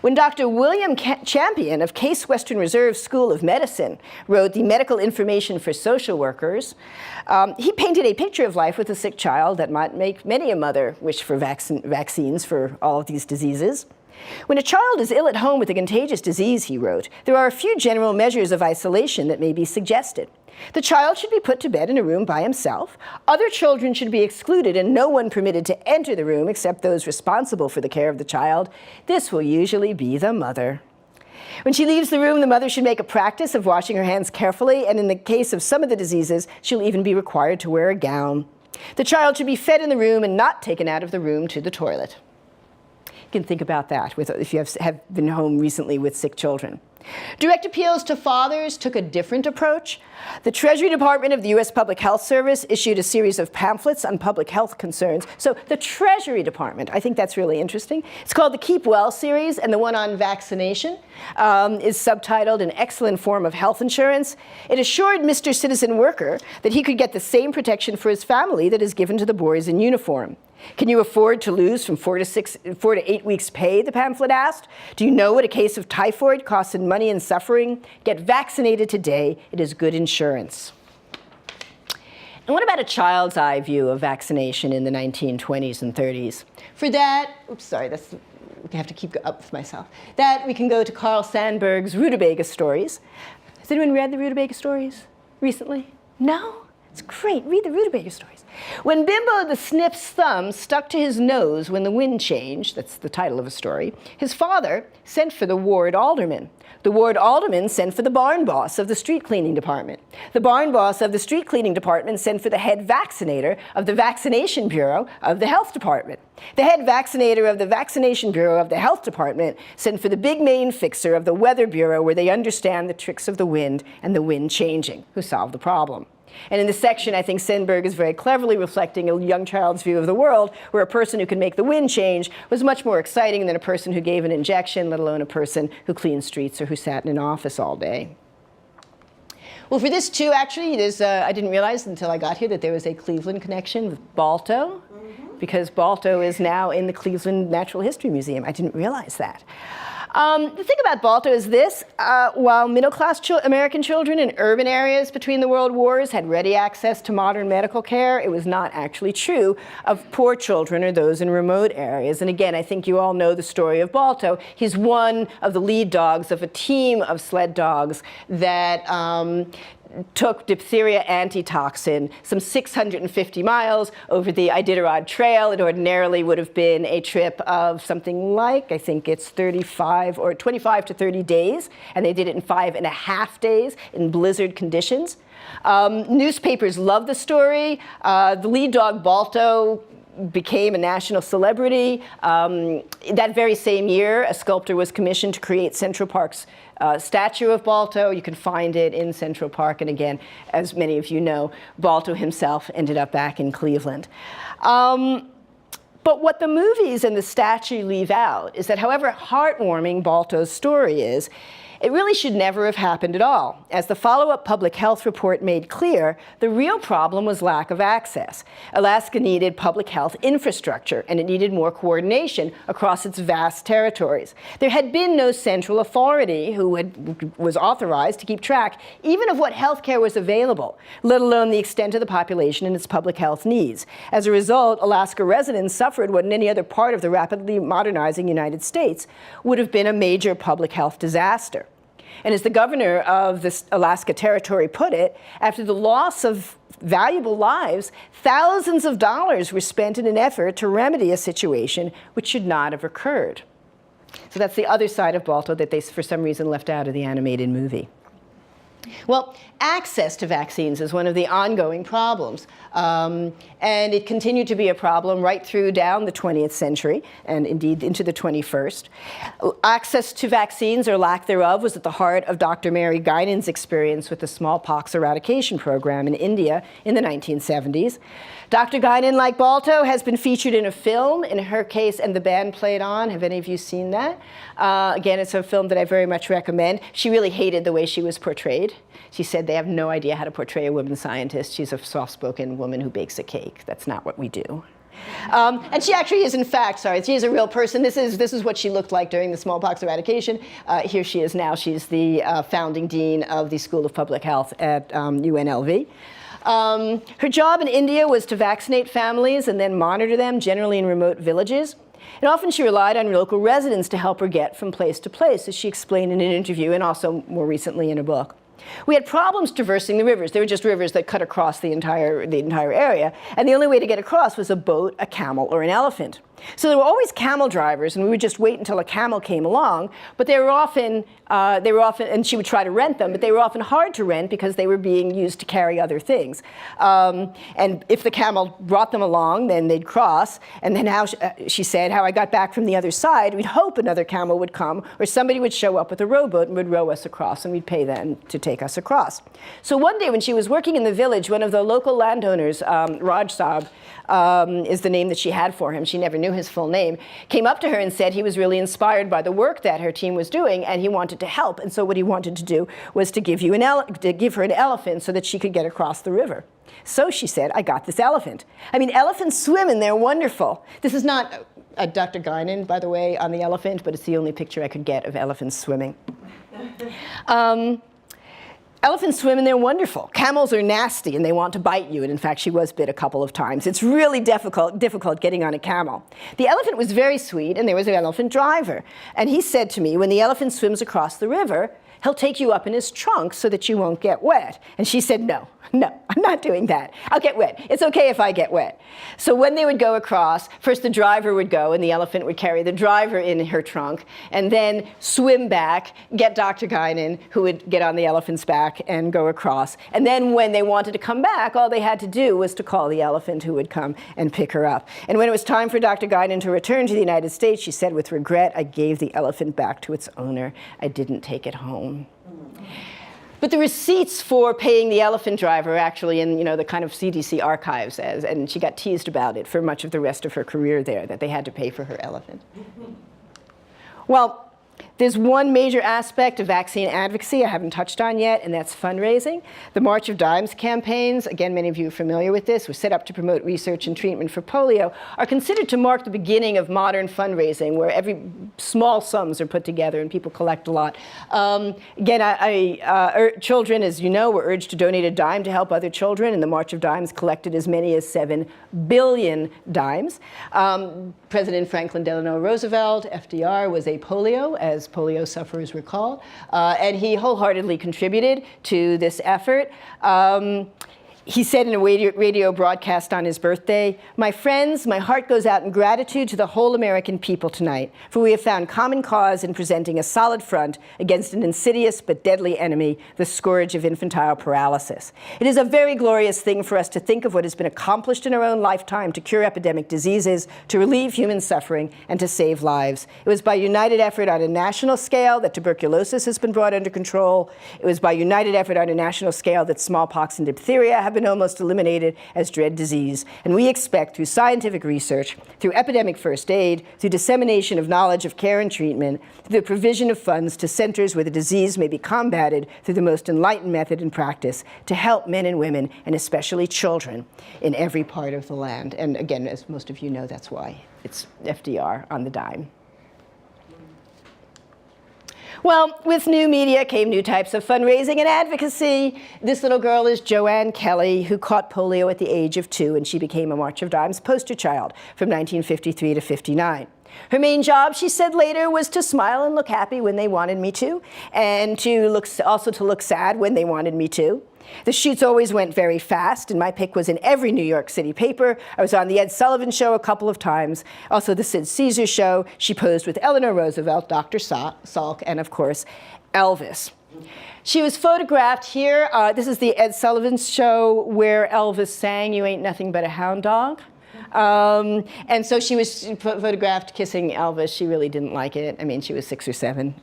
When Dr. William Champion of Case Western Reserve School of Medicine wrote The Medical Information for Social Workers, he painted a picture of life with a sick child that might make many a mother wish for vaccines for all of these diseases. When a child is ill at home with a contagious disease, he wrote, there are a few general measures of isolation that may be suggested. The child should be put to bed in a room by himself. Other children should be excluded and no one permitted to enter the room except those responsible for the care of the child. This will usually be the mother. When she leaves the room, the mother should make a practice of washing her hands carefully, and in the case of some of the diseases, she'll even be required to wear a gown. The child should be fed in the room and not taken out of the room to the toilet. You can think about that if you have been home recently with sick children. Direct appeals to fathers took a different approach. The Treasury Department of the U.S. Public Health Service issued a series of pamphlets on public health concerns. So the Treasury Department, I think that's really interesting. It's called the Keep Well series, and the one on vaccination is subtitled An Excellent Form of Health Insurance. It assured Mr. Citizen Worker that he could get the same protection for his family that is given to the boys in uniform. Can you afford to lose from 4 to 8 weeks' pay, the pamphlet asked? Do you know what a case of typhoid costs in money and suffering? Get vaccinated today. It is good insurance. And what about a child's eye view of vaccination in the 1920s and 30s? For that, oops, sorry, I have to keep up with myself. That we can go to Carl Sandburg's Rutabaga Stories. Has anyone read the Rutabaga Stories recently? No? It's great. Read the Rutabaga Stories. When Bimbo the Snip's thumb stuck to his nose when the wind changed, that's the title of a story, his father sent for the ward alderman. The ward alderman sent for the barn boss of the street cleaning department. The barn boss of the street cleaning department sent for the head vaccinator of the vaccination bureau of the health department. The head vaccinator of the vaccination bureau of the health department sent for the big main fixer of the weather bureau, where they understand the tricks of the wind and the wind changing, who solve the problem. And in this section, I think Sandburg is very cleverly reflecting a young child's view of the world, where a person who could make the wind change was much more exciting than a person who gave an injection, let alone a person who cleaned streets or who sat in an office all day. Well, for this too, actually, I didn't realize until I got here that there was a Cleveland connection with Balto, because Balto is now in the Cleveland Natural History Museum. I didn't realize that. The thing about Balto is this: while middle-class American children in urban areas between the world wars had ready access to modern medical care, it was not actually true of poor children or those in remote areas. And again, I think you all know the story of Balto. He's one of the lead dogs of a team of sled dogs that took diphtheria antitoxin some 650 miles over the Iditarod Trail. It ordinarily would have been a trip of something like, I think it's 25 or 25 to 30 days, and they did it in 5.5 days in blizzard conditions. Newspapers loved the story. The lead dog, Balto, became a national celebrity. That very same year, a sculptor was commissioned to create Central Park's statue of Balto. You can find it in Central Park. And again, as many of you know, Balto himself ended up back in Cleveland. But what the movies and the statue leave out is that however heartwarming Balto's story is, it really should never have happened at all. As the follow-up public health report made clear, the real problem was lack of access. Alaska needed public health infrastructure, and it needed more coordination across its vast territories. There had been no central authority who was authorized to keep track even of what health care was available, let alone the extent of the population and its public health needs. As a result, Alaska residents suffered what in any other part of the rapidly modernizing United States would have been a major public health disaster. And as the governor of the Alaska Territory put it, after the loss of valuable lives, thousands of dollars were spent in an effort to remedy a situation which should not have occurred. So that's the other side of Balto that they, for some reason, left out of the animated movie. Well, access to vaccines is one of the ongoing problems. And it continued to be a problem right through down the 20th century and indeed into the 21st. Access to vaccines or lack thereof was at the heart of Dr. Mary Guinan's experience with the smallpox eradication program in India in the 1970s. Dr. Guinan, like Balto, has been featured in a film, in her case, and the band played on. Have any of you seen that? Again, it's a film that I very much recommend. She really hated the way she was portrayed. She said they have no idea how to portray a woman scientist. She's a soft-spoken woman who bakes a cake. That's not what we do. And she actually is, in fact, she is a real person. This is what she looked like during the smallpox eradication. Here she is now. She's the founding dean of the School of Public Health at UNLV. Her job in India was to vaccinate families and then monitor them, generally in remote villages. And often she relied on local residents to help her get from place to place, as she explained in an interview and also more recently in a book. We had problems traversing the rivers. They were just rivers that cut across the entire area. And the only way to get across was a boat, a camel, or an elephant. So there were always camel drivers, and we would just wait until a camel came along. But they were often, and she would try to rent them, but they were often hard to rent because they were being used to carry other things. And if the camel brought them along, then they'd cross. And then she said, how I got back from the other side, we'd hope another camel would come, or somebody would show up with a rowboat and would row us across, and we'd pay them to take us across. So one day when she was working in the village, one of the local landowners, Raj Saab, is the name that she had for him. She never knew his full name, came up to her and said he was really inspired by the work that her team was doing, and he wanted to help. And so what he wanted to do was to give her an elephant so that she could get across the river. So she said, I got this elephant. I mean, elephants swim and they're wonderful. This is not Dr. Guinan, by the way, on the elephant, but it's the only picture I could get of elephants swimming. Elephants swim and they're wonderful. Camels are nasty and they want to bite you. And in fact, she was bit a couple of times. It's really difficult getting on a camel. The elephant was very sweet, and there was an elephant driver. And he said to me, when the elephant swims across the river, he'll take you up in his trunk so that you won't get wet. And she said, no, I'm not doing that. I'll get wet. It's okay if I get wet. So when they would go across, first the driver would go, and the elephant would carry the driver in her trunk, and then swim back, get Dr. Guinan, who would get on the elephant's back and go across. And then when they wanted to come back, all they had to do was to call the elephant, who would come and pick her up. And when it was time for Dr. Guinan to return to the United States, she said with regret, I gave the elephant back to its owner. I didn't take it home. But the receipts for paying the elephant driver are actually in, the kind of CDC archives, and she got teased about it for much of the rest of her career there, that they had to pay for her elephant. Well, there's one major aspect of vaccine advocacy I haven't touched on yet, and that's fundraising. The March of Dimes campaigns, again, many of you are familiar with this, were set up to promote research and treatment for polio, are considered to mark the beginning of modern fundraising, where every small sums are put together and people collect a lot. Children, as you know, were urged to donate a dime to help other children, and the March of Dimes collected as many as 7 billion dimes. President Franklin Delano Roosevelt, FDR, was a polio, as polio sufferers recall, and he wholeheartedly contributed to this effort. He said in a radio broadcast on his birthday, "My friends, my heart goes out in gratitude to the whole American people tonight, for we have found common cause in presenting a solid front against an insidious but deadly enemy, the scourge of infantile paralysis. It is a very glorious thing for us to think of what has been accomplished in our own lifetime to cure epidemic diseases, to relieve human suffering, and to save lives. It was by united effort on a national scale that tuberculosis has been brought under control. It was by united effort on a national scale that smallpox and diphtheria have been almost eliminated as dread disease. And we expect through scientific research, through epidemic first aid, through dissemination of knowledge of care and treatment, through the provision of funds to centers where the disease may be combated through the most enlightened method and practice, to help men and women, and especially children, in every part of the land." And again, as most of you know, that's why it's FDR on the dime. Well, with new media came new types of fundraising and advocacy. This little girl is Joanne Kelly, who caught polio at the age of 2, and she became a March of Dimes poster child from 1953 to 59. Her main job, she said later, was to smile and look happy when they wanted me to, and also to look sad when they wanted me to. The shoots always went very fast, and my pic was in every New York City paper. I was on the Ed Sullivan Show a couple of times, also the Sid Caesar Show. She posed with Eleanor Roosevelt, Dr. Salk, and of course, Elvis. She was photographed here. This is the Ed Sullivan show where Elvis sang "You Ain't Nothing But a Hound Dog." And so she was photographed kissing Elvis. She really didn't like it. I mean, she was 6 or 7.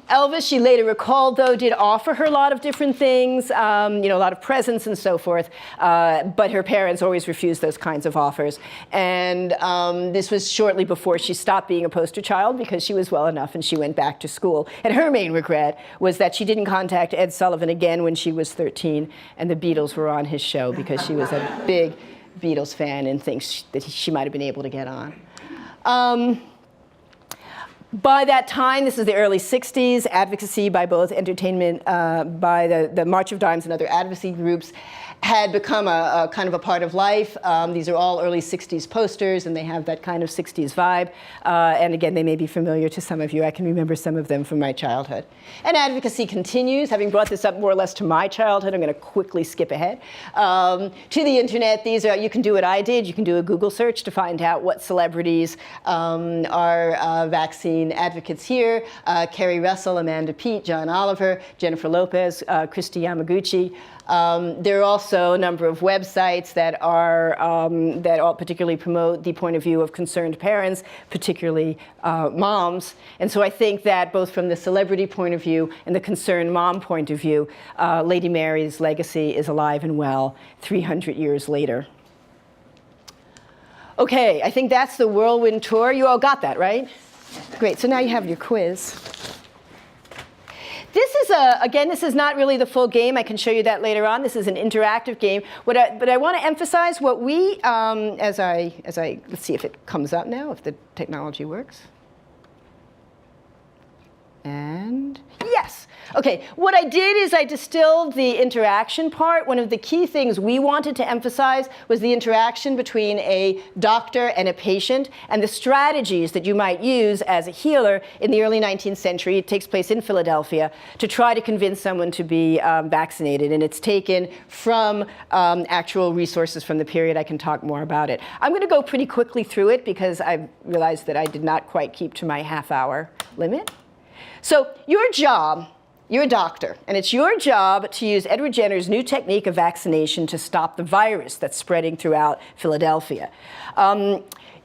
Elvis, she later recalled, though, did offer her a lot of different things, a lot of presents and so forth, but her parents always refused those kinds of offers. And this was shortly before she stopped being a poster child because she was well enough and she went back to school. And her main regret was that she didn't contact Ed Sullivan again when she was 13 and the Beatles were on his show because she was a big Beatles fan and thinks that she might have been able to get on. By that time, this is the early 60s, advocacy by both entertainment, by the March of Dimes and other advocacy groups had become a kind of a part of life. These are all early 60s posters, and they have that kind of 60s vibe. And again, they may be familiar to some of you. I can remember some of them from my childhood. And advocacy continues. Having brought this up more or less to my childhood, I'm going to quickly skip ahead. To the internet, these are, you can do what I did. You can do a Google search to find out what celebrities are vaccine advocates here. Kerry Russell, Amanda Peet, John Oliver, Jennifer Lopez, Christy Yamaguchi. There are also a number of websites that all particularly promote the point of view of concerned parents, particularly moms. And so I think that both from the celebrity point of view and the concerned mom point of view, Lady Mary's legacy is alive and well 300 years later. Okay, I think that's the whirlwind tour. You all got that, right? Great, so now you have your quiz. This is again, this is not really the full game. I can show you that later on. This is an interactive game. But I want to emphasize what we, let's see if it comes up now, if the technology works. And yes. Okay, what I did is I distilled the interaction part. One of the key things we wanted to emphasize was the interaction between a doctor and a patient and the strategies that you might use as a healer in the early 19th century. It takes place in Philadelphia to try to convince someone to be vaccinated. And it's taken from actual resources from the period. I can talk more about it. I'm going to go pretty quickly through it because I realized that I did not quite keep to my half-hour limit. So your job, you're a doctor, and it's your job to use Edward Jenner's new technique of vaccination to stop the virus that's spreading throughout Philadelphia.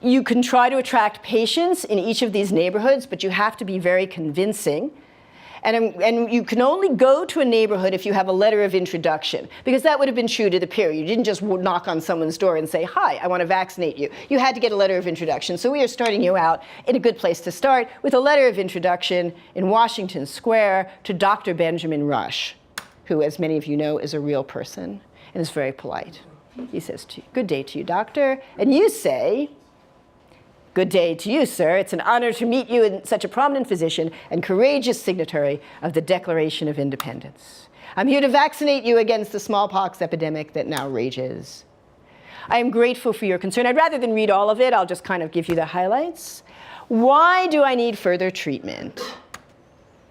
You can try to attract patients in each of these neighborhoods, but you have to be very convincing. And you can only go to a neighborhood if you have a letter of introduction, because that would have been true to the period. You didn't just knock on someone's door and say, "Hi, I want to vaccinate you." You had to get a letter of introduction. So we are starting you out in a good place to start with a letter of introduction in Washington Square to Dr. Benjamin Rush, who, as many of you know, is a real person and is very polite. He says to you, "Good day to you, doctor." And you say, "Good day to you, sir. It's an honor to meet you in such a prominent physician and courageous signatory of the Declaration of Independence. I'm here to vaccinate you against the smallpox epidemic that now rages. I am grateful for your concern." Rather than read all of it, I'll just kind of give you the highlights. Why do I need further treatment?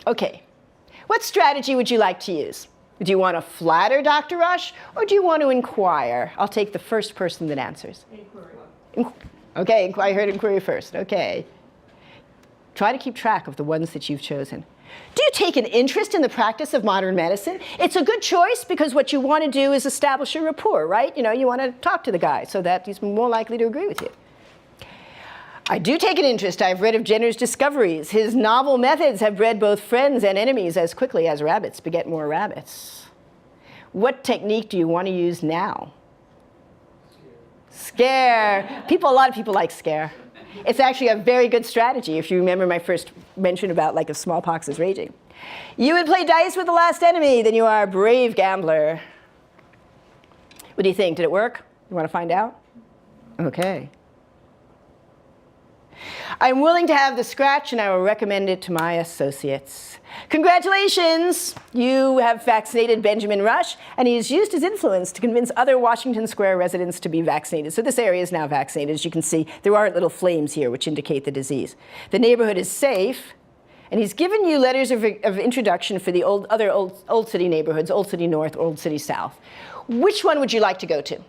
Okay, what strategy would you like to use? Do you want to flatter Dr. Rush, or do you want to inquire? I'll take the first person that answers. Inquiry. Okay, I heard inquiry first. Okay. Try to keep track of the ones that you've chosen. Do you take an interest in the practice of modern medicine? It's a good choice because what you want to do is establish a rapport, right? You want to talk to the guy so that he's more likely to agree with you. I do take an interest. I've read of Jenner's discoveries. His novel methods have bred both friends and enemies as quickly as rabbits beget more rabbits. What technique do you want to use now? Scare. A lot of people like scare. It's actually a very good strategy if you remember my first mention about if smallpox is raging. You would play dice with the last enemy, then you are a brave gambler. What do you think? Did it work? You want to find out? Okay. I'm willing to have the scratch, and I will recommend it to my associates. Congratulations! You have vaccinated Benjamin Rush, and he has used his influence to convince other Washington Square residents to be vaccinated. So this area is now vaccinated. As you can see, there are little flames here which indicate the disease. The neighborhood is safe, and he's given you letters of introduction for the other old city neighborhoods, Old City North, Old City South. Which one would you like to go to?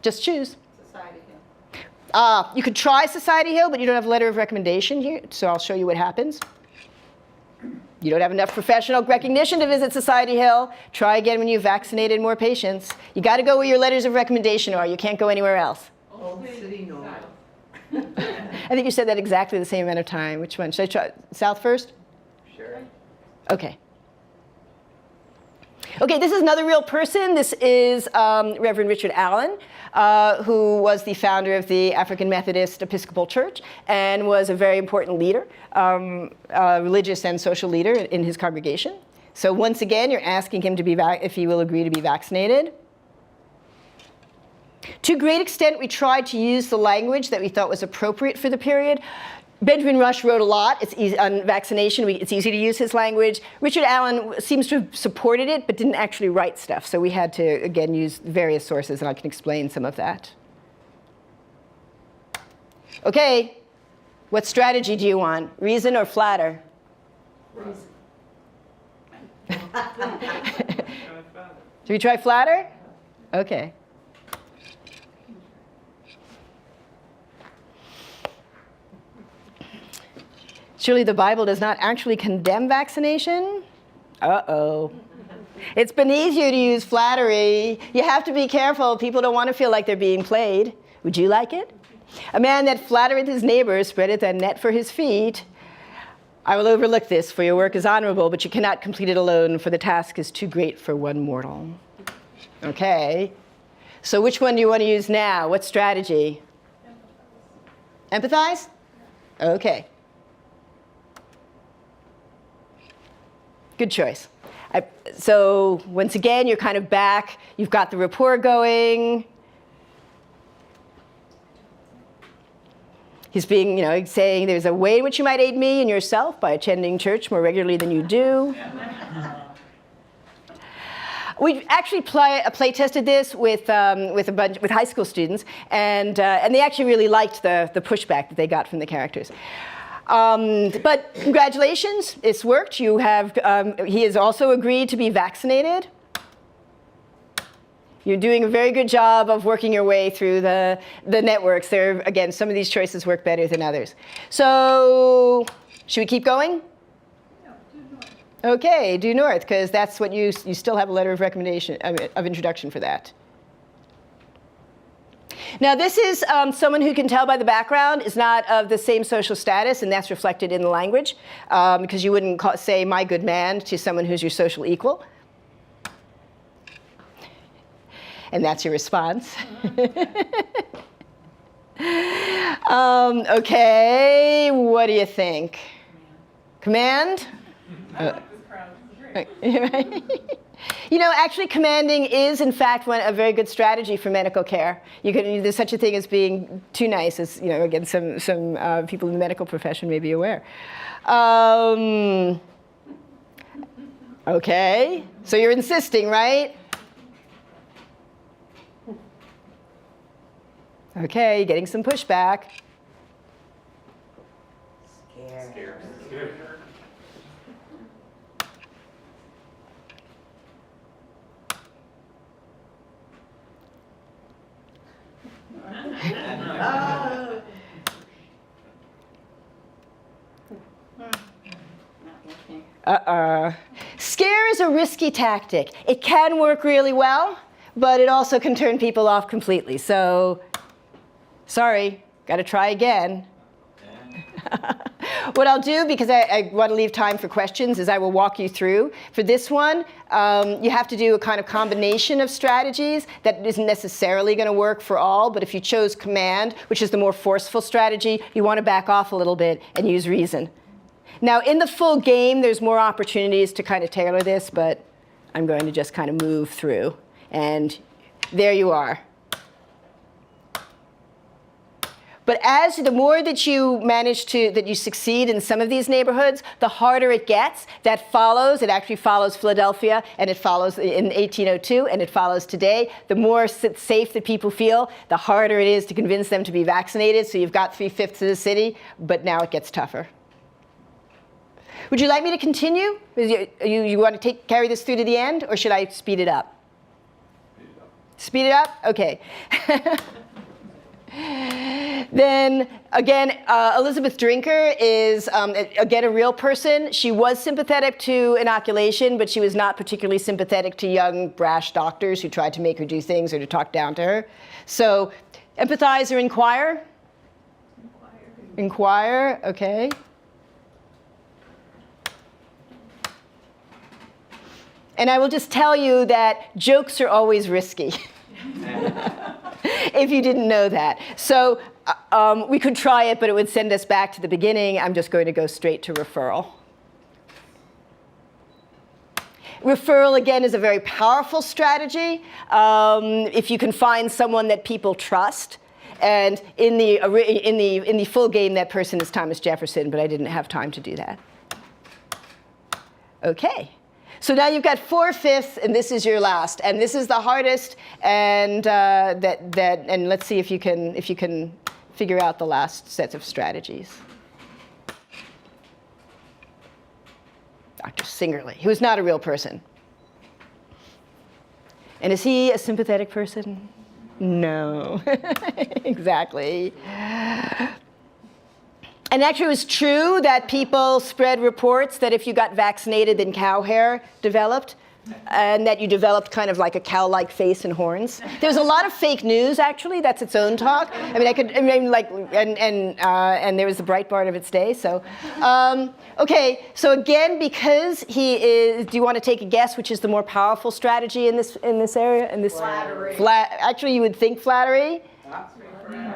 Just choose. You could try Society Hill, but you don't have a letter of recommendation here, so I'll show you what happens. You don't have enough professional recognition to visit Society Hill. Try again when you've vaccinated more patients. You got to go where your letters of recommendation are. You can't go anywhere else. Old City North. I think you said that exactly the same amount of time. Which one? Should I try South first? Sure. Okay. Okay, this is another real person. This is Reverend Richard Allen, who was the founder of the African Methodist Episcopal Church and was a very important leader, religious and social leader in his congregation. So once again, you're asking him to be if he will agree to be vaccinated. To a great extent, we tried to use the language that we thought was appropriate for the period. Benjamin Rush wrote a lot. It's easy, on vaccination. It's easy to use his language. Richard Allen seems to have supported it, but didn't actually write stuff. So we had to, again, use various sources, and I can explain some of that. Okay, what strategy do you want? Reason or flatter? Reason. Should we try flatter? Okay. Surely the Bible does not actually condemn vaccination? Uh-oh. It's beneath you to use flattery. You have to be careful. People don't want to feel like they're being played. Would you like it? A man that flattereth his neighbor spreadeth a net for his feet. I will overlook this, for your work is honorable, but you cannot complete it alone, for the task is too great for one mortal. Okay. So which one do you want to use now? What strategy? Empathize? Okay. Good choice. So once again, you're kind of back. You've got the rapport going. He's being, saying there's a way in which you might aid me and yourself by attending church more regularly than you do. We actually play tested this with high school students, and they actually really liked the pushback that they got from the characters. But congratulations, it's worked. You have, he has also agreed to be vaccinated. You're doing a very good job of working your way through the networks. There, again, some of these choices work better than others. So, should we keep going? No, due north. Okay, due north, because that's what you still have a letter of recommendation, of introduction for that. Now, this is someone who can tell by the background is not of the same social status, and that's reflected in the language, because you wouldn't say "my good man" to someone who's your social equal. And that's your response. Okay, what do you think? Command? Actually, commanding is, in fact, a very good strategy for medical care. There's such a thing as being too nice, as again, some people in the medical profession may be aware. Okay, so you're insisting, right? Okay, getting some pushback. Scared. Scare is a risky tactic. It can work really well, but it also can turn people off completely. So, sorry, got to try again. What I'll do, because I want to leave time for questions, is I will walk you through. For this one, you have to do a kind of combination of strategies that isn't necessarily going to work for all, but if you chose command, which is the more forceful strategy, you want to back off a little bit and use reason. Now, in the full game, there's more opportunities to kind of tailor this, but I'm going to just kind of move through. And there you are. But the more that you that you succeed in some of these neighborhoods, the harder it gets. It actually follows Philadelphia, and it follows in 1802, and it follows today. The more safe that people feel, the harder it is to convince them to be vaccinated. So you've got 3/5 of the city, but now it gets tougher. Would you like me to continue? You want to carry this through to the end, or should I speed it up? Speed it up? Okay. Then, again, Elizabeth Drinker is, again, a real person. She was sympathetic to inoculation, but she was not particularly sympathetic to young, brash doctors who tried to make her do things or to talk down to her. So, empathize or inquire? Inquire, okay. And I will just tell you that jokes are always risky. If you didn't know that. So we could try it, but it would send us back to the beginning. I'm just going to go straight to referral. Referral, again, is a very powerful strategy. If you can find someone that people trust. And in the full game, that person is Thomas Jefferson, but I didn't have time to do that. OK. So now you've got 4/5, and this is your last, and this is the hardest. And and let's see if you can figure out the last sets of strategies. Dr. Singerly, who is not a real person. And is he a sympathetic person? No, exactly. And actually, it was true that people spread reports that if you got vaccinated, then cow hair developed, and that you developed kind of like a cow-like face and horns. There was a lot of fake news, actually. That's its own talk. I mean, and there was the Breitbart of its day. So, okay. So again, because he is, do you want to take a guess which is the more powerful strategy in this area? Flattery. Actually, you would think flattery.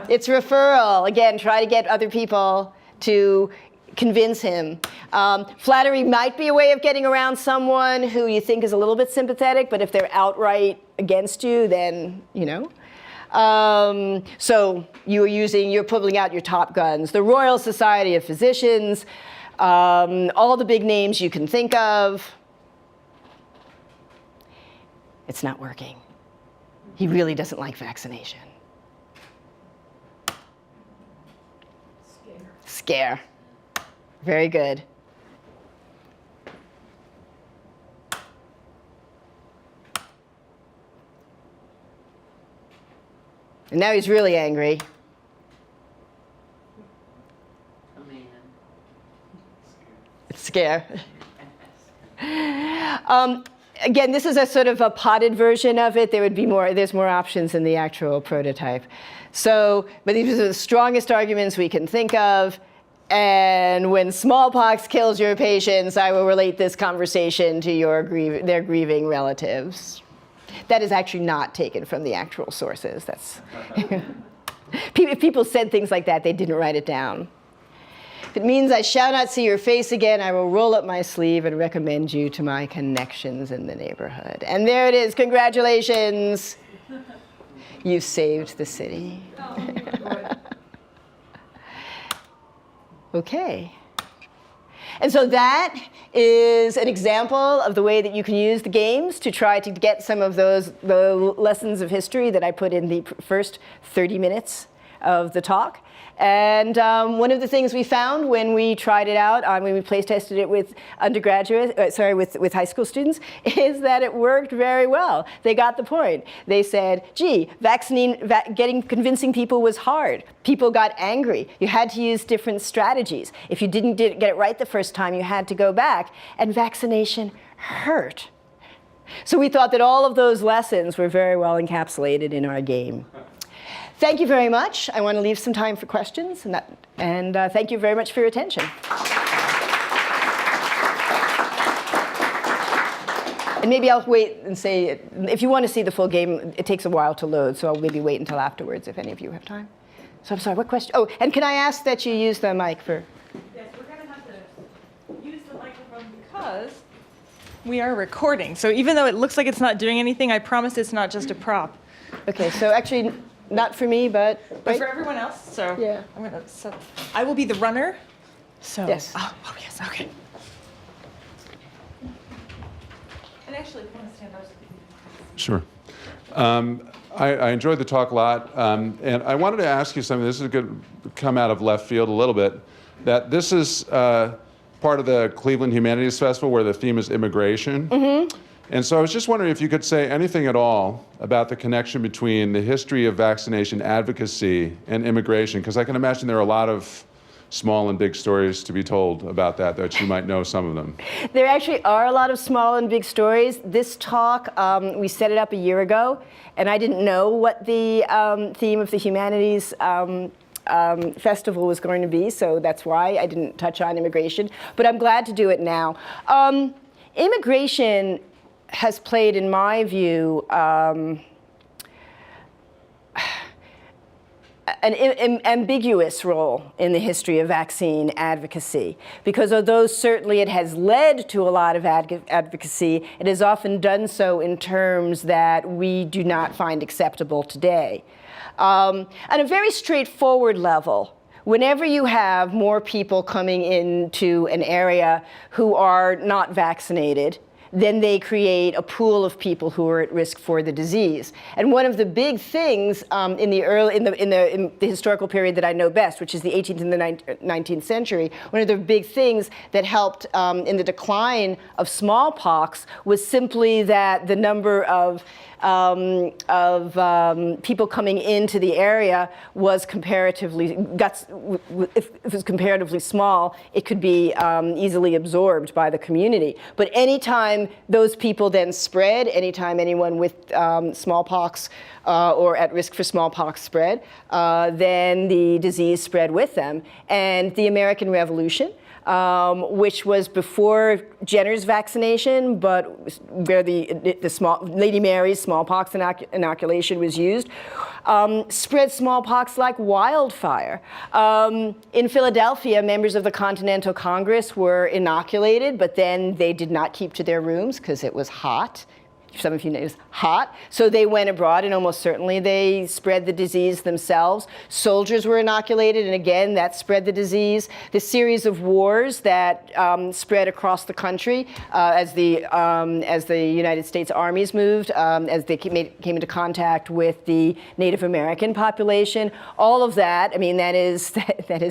It's referral. Again, try to get other people to convince him. Flattery might be a way of getting around someone who you think is a little bit sympathetic, but if they're outright against you, then, you know. So you're pulling out your top guns. The Royal Society of Physicians, all the big names you can think of. It's not working. He really doesn't like vaccination. Scare. Very good. And now he's really angry. It's scare. Again, this is a sort of a potted version of it. There's more options in the actual prototype. So, but these are the strongest arguments we can think of. And when smallpox kills your patients, I will relate this conversation to their grieving relatives. That is actually not taken from the actual sources. That's if people said things like that, they didn't write it down. If it means I shall not see your face again, I will roll up my sleeve and recommend you to my connections in the neighborhood. And there it is. Congratulations. You've saved the city. Okay. And so that is an example of the way that you can use the games to try to get some of the lessons of history that I put in the first 30 minutes of the talk. And one of the things we found when we tried it out, when we place tested it with with high school students, is that it worked very well. They got the point. They said, gee, convincing people was hard. People got angry. You had to use different strategies. If you didn't get it right the first time, you had to go back. And vaccination hurt. So we thought that all of those lessons were very well encapsulated in our game. Thank you very much. I want to leave some time for questions, and thank you very much for your attention. And maybe I'll wait and say, if you want to see the full game, it takes a while to load, so I'll maybe wait until afterwards if any of you have time. So I'm sorry, what question? Oh, and can I ask that you use the mic for? Yes, we're going to have to use the microphone because we are recording. So even though it looks like it's not doing anything, I promise it's not just a prop. Okay, so actually, not for me, but for everyone else. So yeah. I will be the runner. So yes. Oh yes. Okay. And actually, if you want to stand up. Sure. I enjoyed the talk a lot, and I wanted to ask you something. This is going to come out of left field a little bit. That this is part of the Cleveland Humanities Festival where the theme is immigration. Mm-hmm. And so I was just wondering if you could say anything at all about the connection between the history of vaccination advocacy and immigration, because I can imagine there are a lot of small and big stories to be told about that you might know some of them. There actually are a lot of small and big stories. This talk, we set it up a year ago, and I didn't know what the theme of the Humanities festival was going to be, so that's why I didn't touch on immigration, but I'm glad to do it now. Immigration has played, in my view, an ambiguous role in the history of vaccine advocacy, because although certainly it has led to a lot of advocacy, it has often done so in terms that we do not find acceptable today. On a very straightforward level, whenever you have more people coming into an area who are not vaccinated, then they create a pool of people who are at risk for the disease. And one of the big things in the historical period that I know best, which is the 18th and the 19th century, one of the big things that helped in the decline of smallpox was simply that the number of people coming into the area was comparatively, if it was comparatively small, it could be easily absorbed by the community. But anytime those people then spread, anytime anyone with smallpox or at risk for smallpox spread, then the disease spread with them. And the American Revolution, which was before Jenner's vaccination, but where the Lady Mary's smallpox inoculation was used, spread smallpox like wildfire. In Philadelphia, members of the Continental Congress were inoculated, but then they did not keep to their rooms because it was hot. Some of you know it's hot. So they went abroad, and almost certainly they spread the disease themselves. Soldiers were inoculated, and again, that spread the disease. The series of wars that spread across the country as the United States armies moved, as they came into contact with the Native American population, all of that, I mean, that is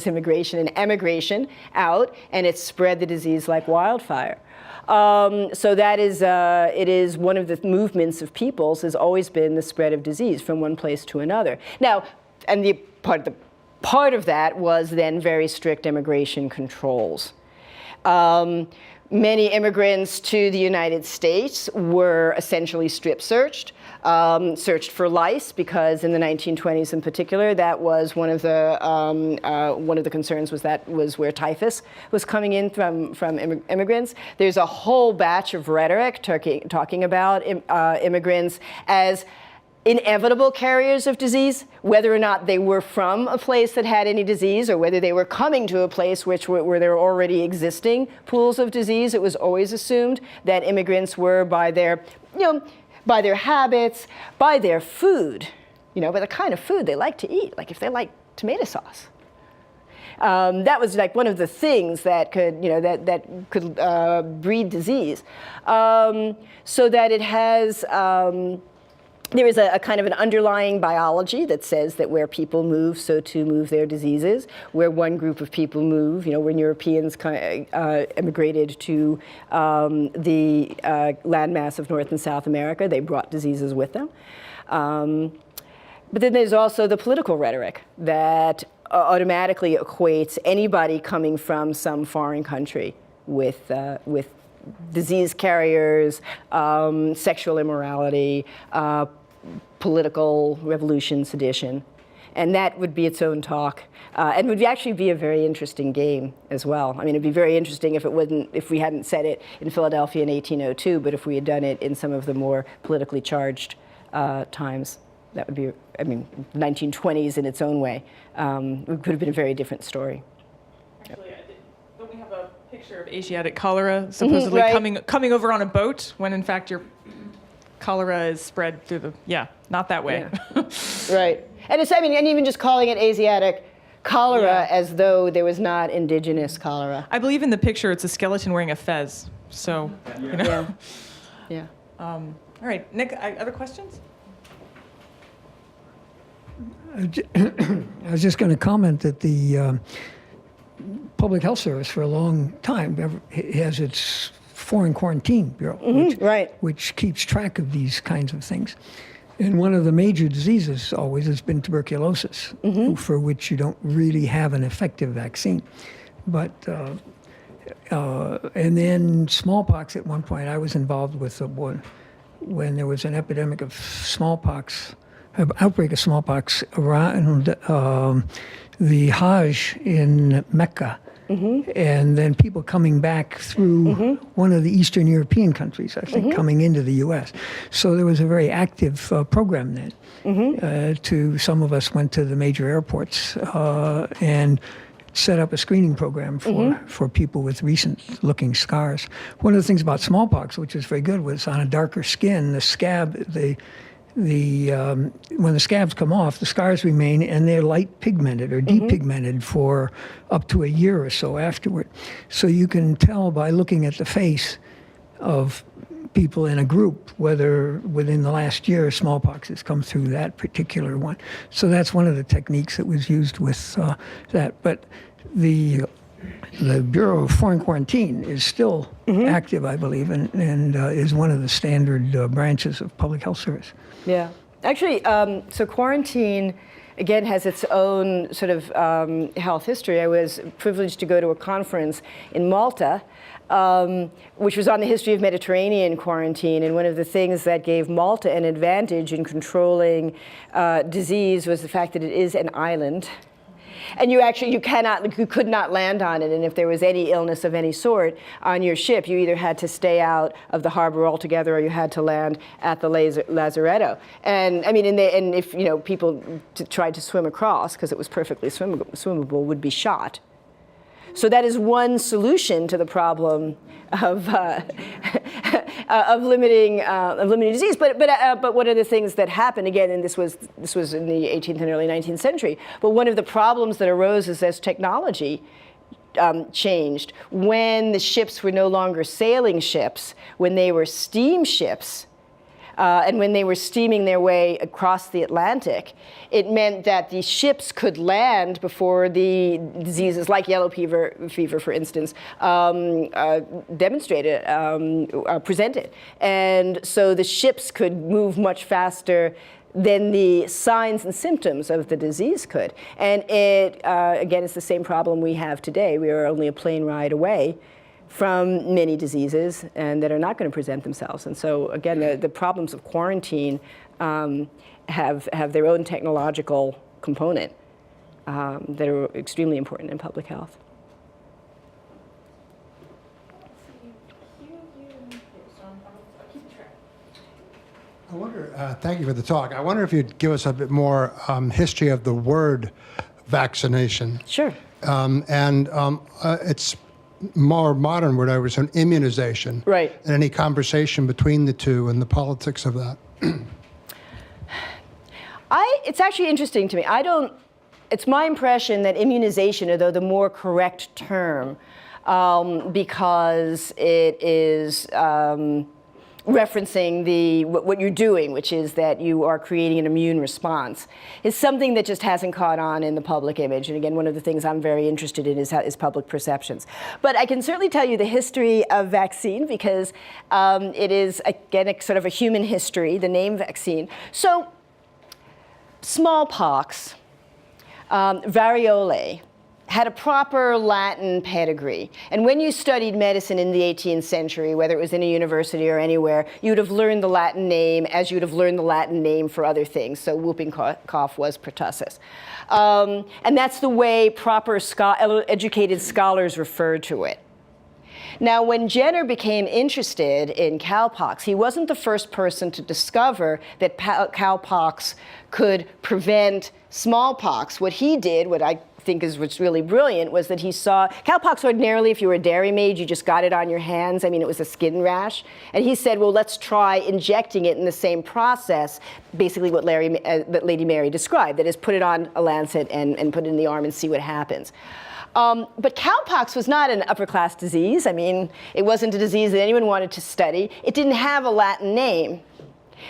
immigration and emigration out, and it spread the disease like wildfire. So that is, it is one of the movements of peoples has always been the spread of disease from one place to another. Now, and the part of that was then very strict immigration controls. Many immigrants to the United States were essentially strip searched, searched for lice, because in the 1920s in particular, that was one of the concerns was where typhus was coming in from immigrants. There's a whole batch of rhetoric talking about immigrants as inevitable carriers of disease, whether or not they were from a place that had any disease or whether they were coming to a place where there were already existing pools of disease. It was always assumed that immigrants were by their habits, by their food, by the kind of food they like to eat, like if they like tomato sauce. That was like one of the things that could, that could breed disease. So that it has. There is a kind of an underlying biology that says that where people move, so too move their diseases. Where one group of people move, when Europeans immigrated to the landmass of North and South America, they brought diseases with them. But then there's also the political rhetoric that automatically equates anybody coming from some foreign country with disease carriers, sexual immorality, political revolution, sedition. And that would be its own talk. And would actually be a very interesting game as well. I mean, it'd be very interesting if we hadn't said it in Philadelphia in 1802, but if we had done it in some of the more politically charged times. That would be, 1920s in its own way. It could have been a very different story. Actually, don't we have a picture of Asiatic cholera supposedly right. coming over on a boat when in fact your cholera is spread through not that way. Yeah. Right. And it's, and even just calling it Asiatic cholera as though there was not indigenous cholera. I believe in the picture it's a skeleton wearing a fez. So, Yeah. All right, Nick, other questions? I was just going to comment that the Public Health Service for a long time has its Foreign Quarantine Bureau, which keeps track of these kinds of things. And one of the major diseases always has been tuberculosis, for which you don't really have an effective vaccine. But and then smallpox at one point, I was involved with when there was an epidemic of smallpox, an outbreak of smallpox around the Hajj in Mecca. And then people coming back through one of the Eastern European countries, I think, coming into the U.S. So there was a very active program then. Some of us went to the major airports and set up a screening program for people with recent-looking scars. One of the things about smallpox, which was very good, was on a darker skin, the scab, when the scabs come off, the scars remain, and they're light pigmented or depigmented for up to a year or so afterward. So you can tell by looking at the face of people in a group whether within the last year smallpox has come through that particular one. So that's one of the techniques that was used with that. But the Bureau of Foreign Quarantine is still active, I believe, and is one of the standard branches of public health service. Yeah. Actually, so quarantine, again, has its own sort of health history. I was privileged to go to a conference in Malta, which was on the history of Mediterranean quarantine. And one of the things that gave Malta an advantage in controlling disease was the fact that it is an island. And you could not land on it. And if there was any illness of any sort on your ship, you either had to stay out of the harbor altogether, or you had to land at the lazaretto. And I mean, and if people tried to swim across, because it was perfectly swimmable, would be shot. So that is one solution to the problem of limiting disease. But one of the things that happened, again, and this was in the 18th and early 19th century, but one of the problems that arose is as technology changed. When the ships were no longer sailing ships, when they were steam ships, and when they were steaming their way across the Atlantic, it meant that the ships could land before the diseases like yellow fever, for instance, presented. And so the ships could move much faster than the signs and symptoms of the disease could. And it, again, it's the same problem we have today. We are only a plane ride away from many diseases and that are not going to present themselves. And so, again, the problems of quarantine have their own technological component that are extremely important in public health. I wonder, thank you for the talk. I wonder if you'd give us a bit more history of the word vaccination. Sure. It's more modern word, I would say, immunization. Right. And any conversation between the two and the politics of that. It's actually interesting to me. It's my impression that immunization, although the more correct term, because it is referencing what you're doing, which is that you are creating an immune response, is something that just hasn't caught on in the public image. And again, one of the things I'm very interested in is public perceptions. But I can certainly tell you the history of vaccine, because it is, again, sort of a human history, the name vaccine. So smallpox, variole, had a proper Latin pedigree. And when you studied medicine in the 18th century, whether it was in a university or anywhere, you would have learned the Latin name as you would have learned the Latin name for other things. So whooping cough was pertussis. And that's the way proper educated scholars referred to it. Now, when Jenner became interested in cowpox, he wasn't the first person to discover that cowpox could prevent smallpox. What he did, what I think is what's really brilliant, was that he saw cowpox. Ordinarily, if you were a dairymaid, you just got it on your hands. I mean, it was a skin rash. And he said, well, let's try injecting it in the same process, basically what Lady Mary described, that is, put it on a lancet and put it in the arm and see what happens. But cowpox was not an upper-class disease. I mean, it wasn't a disease that anyone wanted to study. It didn't have a Latin name.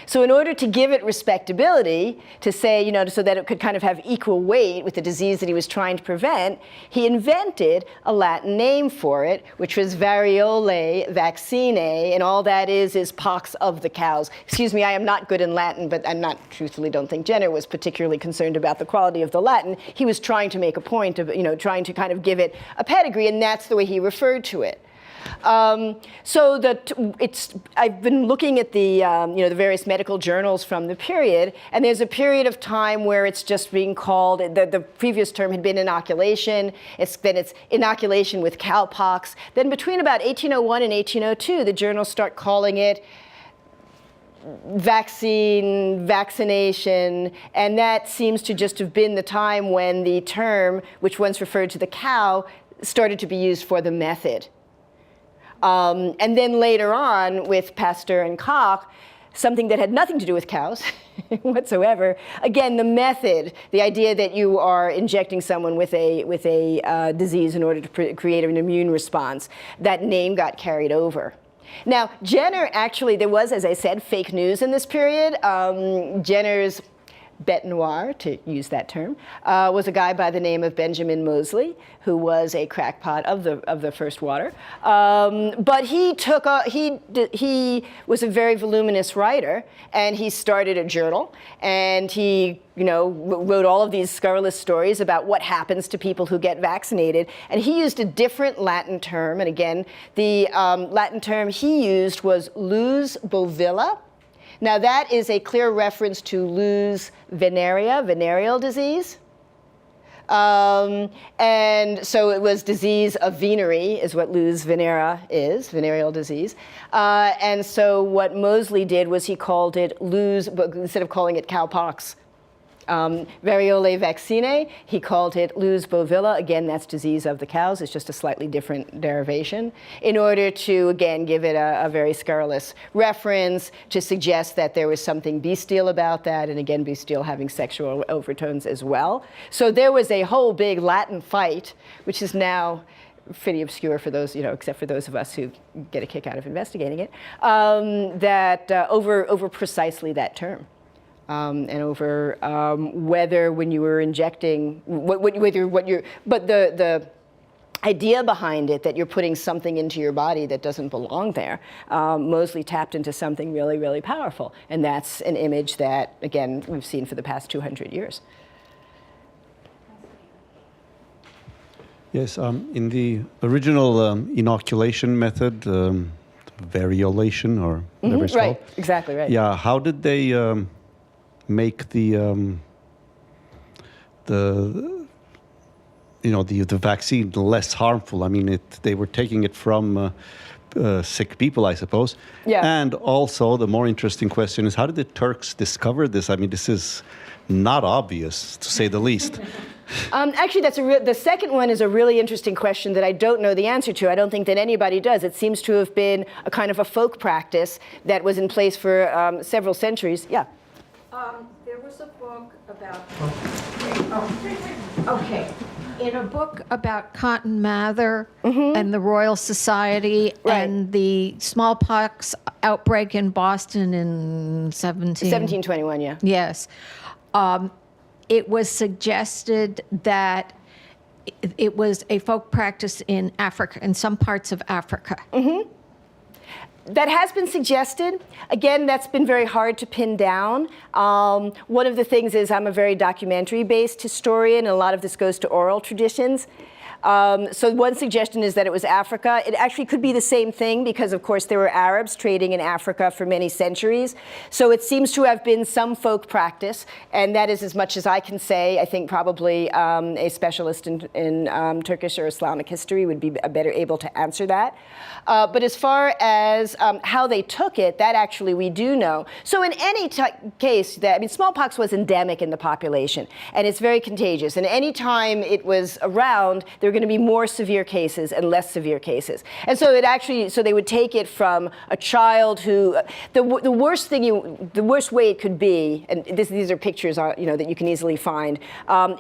So in order to give it respectability, to say, so that it could kind of have equal weight with the disease that he was trying to prevent, he invented a Latin name for it, which was variolae vaccinae, and all that is pox of the cows. Excuse me, I am not good in Latin, but I'm not, truthfully, don't think Jenner was particularly concerned about the quality of the Latin. He was trying to make a point of, trying to kind of give it a pedigree, and that's the way he referred to it. So I've been looking at the the various medical journals from the period, and there's a period of time where it's just being called, the previous term had been inoculation, it's inoculation with cowpox. Then between about 1801 and 1802, the journals start calling it vaccination, and that seems to just have been the time when the term, which once referred to the cow, started to be used for the method. And then later on, with Pasteur and Koch, something that had nothing to do with cows whatsoever. Again, the method, the idea that you are injecting someone with a disease in order to create an immune response, that name got carried over. Now, Jenner, actually, there was, as I said, fake news in this period. Jenner's bête noire, to use that term, was a guy by the name of Benjamin Moseley, who was a crackpot of the first water. But he was a very voluminous writer, and he started a journal, and he wrote all of these scurrilous stories about what happens to people who get vaccinated. And he used a different Latin term, and again, the Latin term he used was lus bovilla. Now that is a clear reference to lus venerea, venereal disease. And so it was disease of venery is what lus venera is, venereal disease. And so what Moseley did was he called it instead of calling it cowpox, variolae vaccinae, he called it lus bovilla. Again, that's disease of the cows. It's just a slightly different derivation, in order to, again, give it a very scurrilous reference, to suggest that there was something bestial about that, and again, bestial having sexual overtones as well. So there was a whole big Latin fight, which is now pretty obscure for those, except for those of us who get a kick out of investigating it, over precisely that term. And over whether when you were injecting, but the idea behind it that you're putting something into your body that doesn't belong there, Moseley tapped into something really, really powerful. And that's an image that, again, we've seen for the past 200 years. Yes, in the original inoculation method, variolation or whatever it's right, called. Exactly right. Yeah, how did they make the vaccine less harmful? I mean, they were taking it from sick people, I suppose. Yeah. And also, the more interesting question is, how did the Turks discover this? I mean, this is not obvious, to say the least. Actually, the second one is a really interesting question that I don't know the answer to. I don't think that anybody does. It seems to have been a kind of a folk practice that was in place for several centuries. Yeah. There was a book about. Okay. In a book about Cotton Mather and the Royal Society and the smallpox outbreak in Boston in 1721, yeah. Yes. It was suggested that it was a folk practice in Africa, in some parts of Africa. That has been suggested. Again, that's been very hard to pin down. One of the things is I'm a very documentary-based historian, and a lot of this goes to oral traditions. So one suggestion is that it was Africa. It actually could be the same thing because, of course, there were Arabs trading in Africa for many centuries. So it seems to have been some folk practice, and that is as much as I can say. I think probably a specialist in Turkish or Islamic history would be better able to answer that. But as far as how they took it, that actually we do know. So in any case, smallpox was endemic in the population, and it's very contagious. And any time it was around, there were going to be more severe cases and less severe cases. And so they would take it from a child who, the worst way it could be, and these are pictures that you can easily find,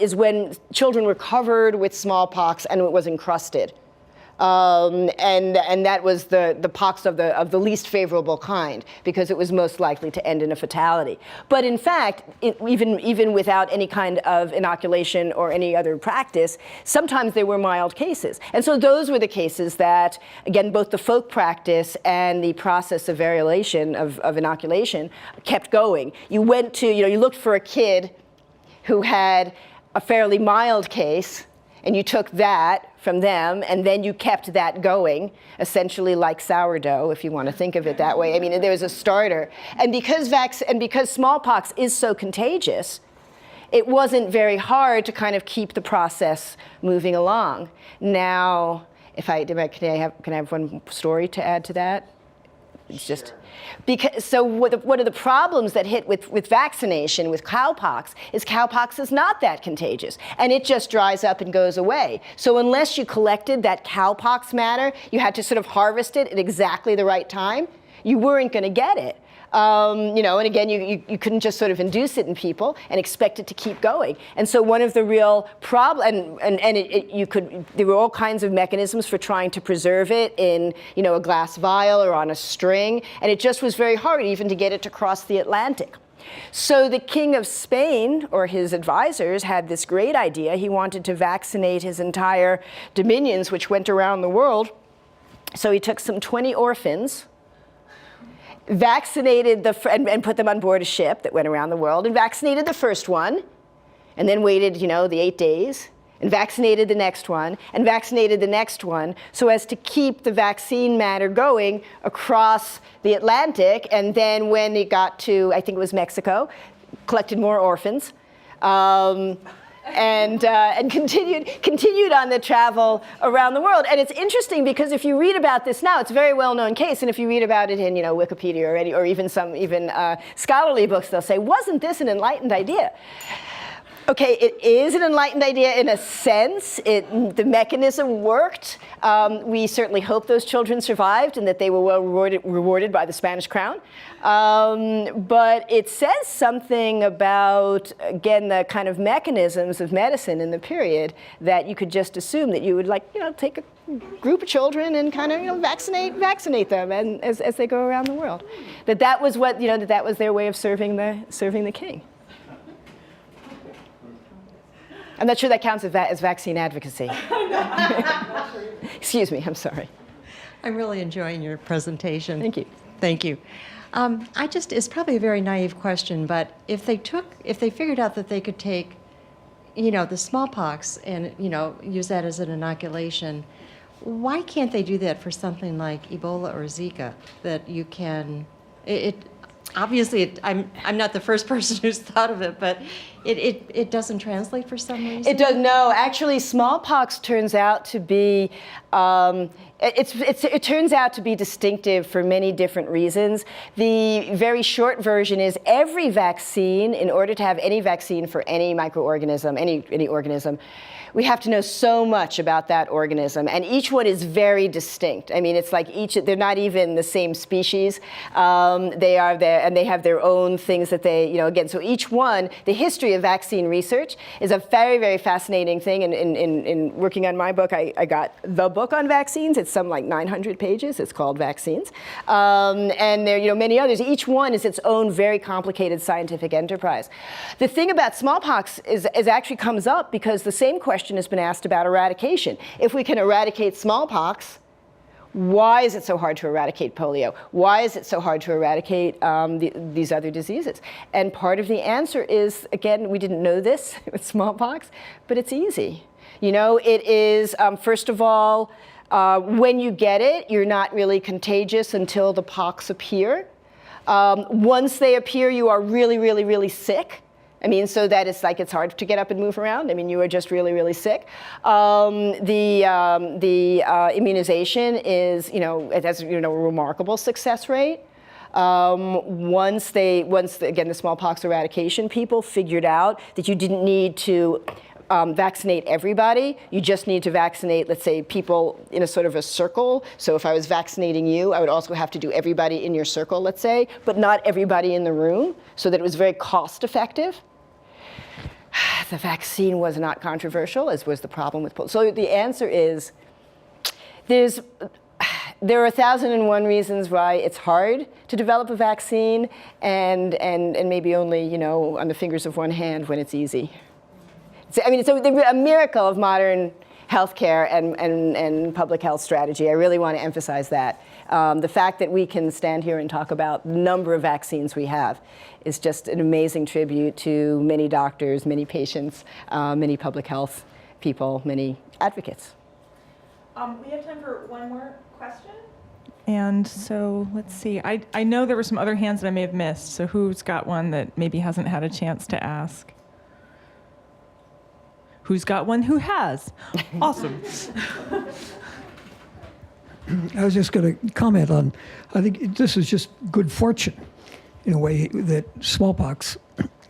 is when children were covered with smallpox and it was encrusted. And that was the pox of the least favorable kind, because it was most likely to end in a fatality. But in fact, even without any kind of inoculation or any other practice, sometimes there were mild cases. And so those were the cases that, again, both the folk practice and the process of variolation, of inoculation, kept going. You went to, you looked for a kid who had a fairly mild case, and you took that from them, and then you kept that going, essentially like sourdough, if you want to think of it that way. I mean, there was a starter. And because smallpox is so contagious, it wasn't very hard to kind of keep the process moving along. Now, can I have one story to add to that? It's just because, so one of the problems that hit with vaccination, with cowpox is not that contagious, and it just dries up and goes away. So unless you collected that cowpox matter, you had to sort of harvest it at exactly the right time, you weren't going to get it. And again, you couldn't just sort of induce it in people and expect it to keep going. And so one of the real problems, there were all kinds of mechanisms for trying to preserve it in, a glass vial or on a string, and it just was very hard even to get it to cross the Atlantic. So the King of Spain, or his advisors, had this great idea. He wanted to vaccinate his entire dominions, which went around the world. So he took some 20 orphans, vaccinated and put them on board a ship that went around the world, and vaccinated the first one, and then waited, the 8 days, and vaccinated the next one, and vaccinated the next one, so as to keep the vaccine matter going across the Atlantic. And then when it got to, I think it was Mexico, collected more orphans, and continued on the travel around the world. And it's interesting because if you read about this now, it's a very well-known case, and if you read about it in Wikipedia or even some scholarly books, they'll say, wasn't this an enlightened idea? Okay, it is an enlightened idea in a sense. The mechanism worked. We certainly hope those children survived and that they were well rewarded by the Spanish crown. But it says something about, again, the kind of mechanisms of medicine in the period that you could just assume that you would take a group of children and kind of vaccinate them and as they go around the world. That was what that was their way of serving the king. I'm not sure that counts as vaccine advocacy. Excuse me, I'm sorry. I'm really enjoying your presentation. Thank you. Thank you. It's probably a very naive question, but if they figured out that they could take, the smallpox and, use that as an inoculation, why can't they do that for something like Ebola or Zika? That you can, obviously, I'm not the first person who's thought of it, but it doesn't translate for some reason? It does, no. Actually, smallpox turns out to be, it turns out to be distinctive for many different reasons. The very short version is every vaccine, in order to have any vaccine for any microorganism, any organism, we have to know so much about that organism, and each one is very distinct. I mean, it's like they're not even the same species. They are there, and they have their own things that they, again, so each one, the history of vaccine research is a very, very fascinating thing. And in working on my book, I got the book on vaccines. It's some like 900 pages. It's called Vaccines. And there, many others. Each one is its own very complicated scientific enterprise. The thing about smallpox is actually comes up because the same question has been asked about eradication. If we can eradicate smallpox, why is it so hard to eradicate polio? Why is it so hard to eradicate these other diseases? And part of the answer is, again, we didn't know this with smallpox, but it's easy. It is, first of all, when you get it, you're not really contagious until the pox appear. Once they appear, you are really, really, really sick. I mean, so that it's hard to get up and move around. I mean, you are just really, really sick. The immunization is, it has, a remarkable success rate. Once again, the smallpox eradication people figured out that you didn't need to vaccinate everybody. You just need to vaccinate, let's say, people in a sort of a circle. So if I was vaccinating you, I would also have to do everybody in your circle, let's say, but not everybody in the room, so that it was very cost effective. The vaccine was not controversial, as was the problem with polio. So the answer is, There are 1,001 reasons why it's hard to develop a vaccine, and maybe only, on the fingers of one hand when it's easy. It's a miracle of modern healthcare and public health strategy. I really want to emphasize that. The fact that we can stand here and talk about the number of vaccines we have is just an amazing tribute to many doctors, many patients, many public health people, many advocates. We have time for one more question. And so let's see. I know there were some other hands that I may have missed. So who's got one that maybe hasn't had a chance to ask? Who's got one who has? Awesome. I was just going to comment on, I think this is just good fortune in a way that smallpox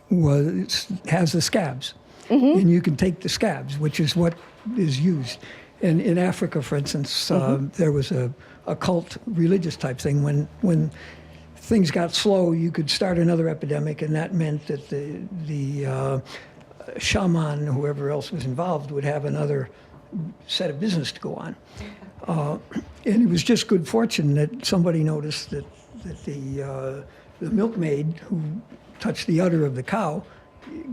has the scabs. And you can take the scabs, which is what is used. And in Africa, for instance, there was a cult religious type thing. When things got slow, you could start another epidemic, and that meant that the shaman, whoever else was involved, would have another set of business to go on. And it was just good fortune that somebody noticed that the milkmaid who touched the udder of the cow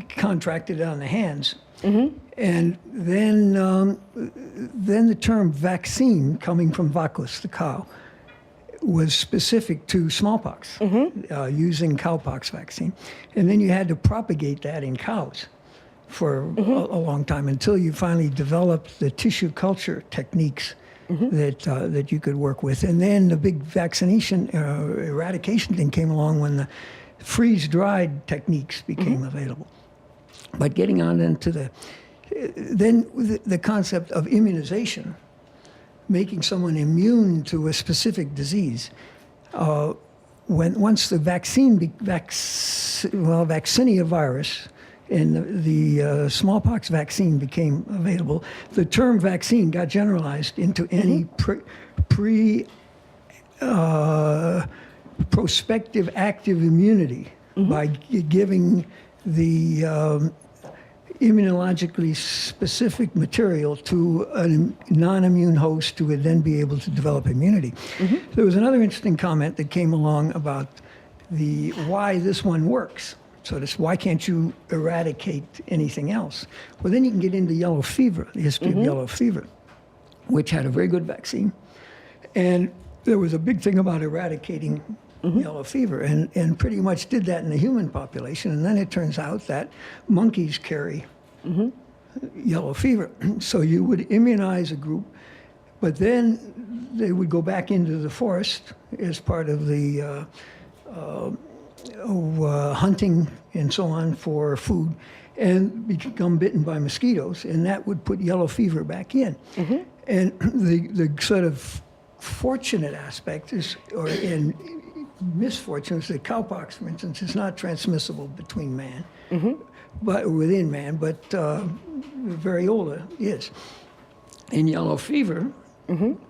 contracted it on the hands. And then the term vaccine, coming from vacus, the cow, was specific to smallpox, using cowpox vaccine. And then you had to propagate that in cows for a long time until you finally developed the tissue culture techniques that you could work with. And then the big vaccination, eradication thing came along when the freeze-dried techniques became available. But getting on into the concept of immunization, making someone immune to a specific disease. Once the vaccinia virus and the smallpox vaccine became available, the term vaccine got generalized into any prospective active immunity by giving the immunologically specific material to a non-immune host who would then be able to develop immunity. There was another interesting comment that came along about why this one works. So why can't you eradicate anything else? Well, then you can get into yellow fever, the history of yellow fever, which had a very good vaccine. And there was a big thing about eradicating yellow fever, and pretty much did that in the human population. And then it turns out that monkeys carry yellow fever. So you would immunize a group, but then they would go back into the forest as part of the hunting and so on for food, and become bitten by mosquitoes, and that would put yellow fever back in. And the sort of fortunate aspect is, in misfortune, is that cowpox, for instance, is not transmissible between man, but within man, but variola is. And yellow fever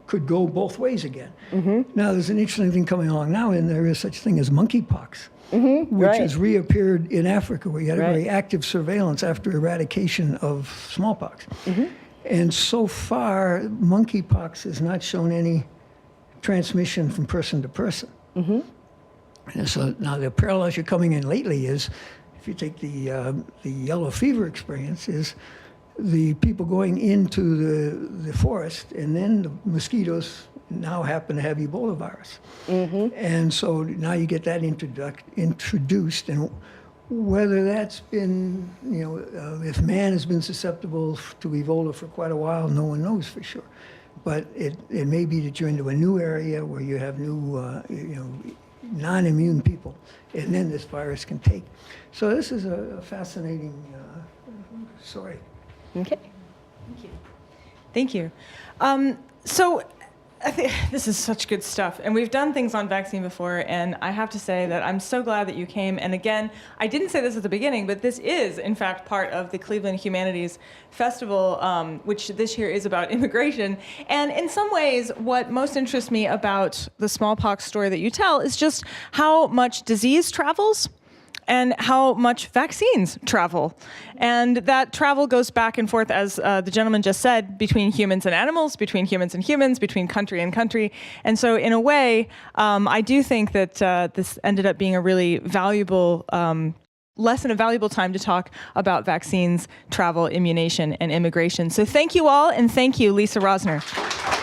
could go both ways again. Now, there's an interesting thing coming along now, and there is such a thing as monkeypox, which has reappeared in Africa, where you had a very active surveillance after eradication of smallpox. And so far, monkeypox has not shown any transmission from person to person. And so now the parallels you're coming in lately is, if you take the yellow fever experience, is the people going into the forest, and then the mosquitoes now happen to have Ebola virus. And so now you get that introduced, and whether that's been, if man has been susceptible to Ebola for quite a while, no one knows for sure. But it may be that you're into a new area where you have new, non-immune people, and then this virus can take. So this is a fascinating story. Okay. Thank you. So I think this is such good stuff. And we've done things on vaccine before, and I have to say that I'm so glad that you came. And again, I didn't say this at the beginning, but this is, in fact, part of the Cleveland Humanities Festival, which this year is about immigration. And in some ways, what most interests me about the smallpox story that you tell is just how much disease travels. and how much vaccines travel. And that travel goes back and forth, as the gentleman just said, between humans and animals, between humans and humans, between country and country. And so in a way, I do think that this ended up being a really valuable lesson, a valuable time to talk about vaccines, travel, immunization, and immigration. So thank you all, and thank you, Lisa Rosner.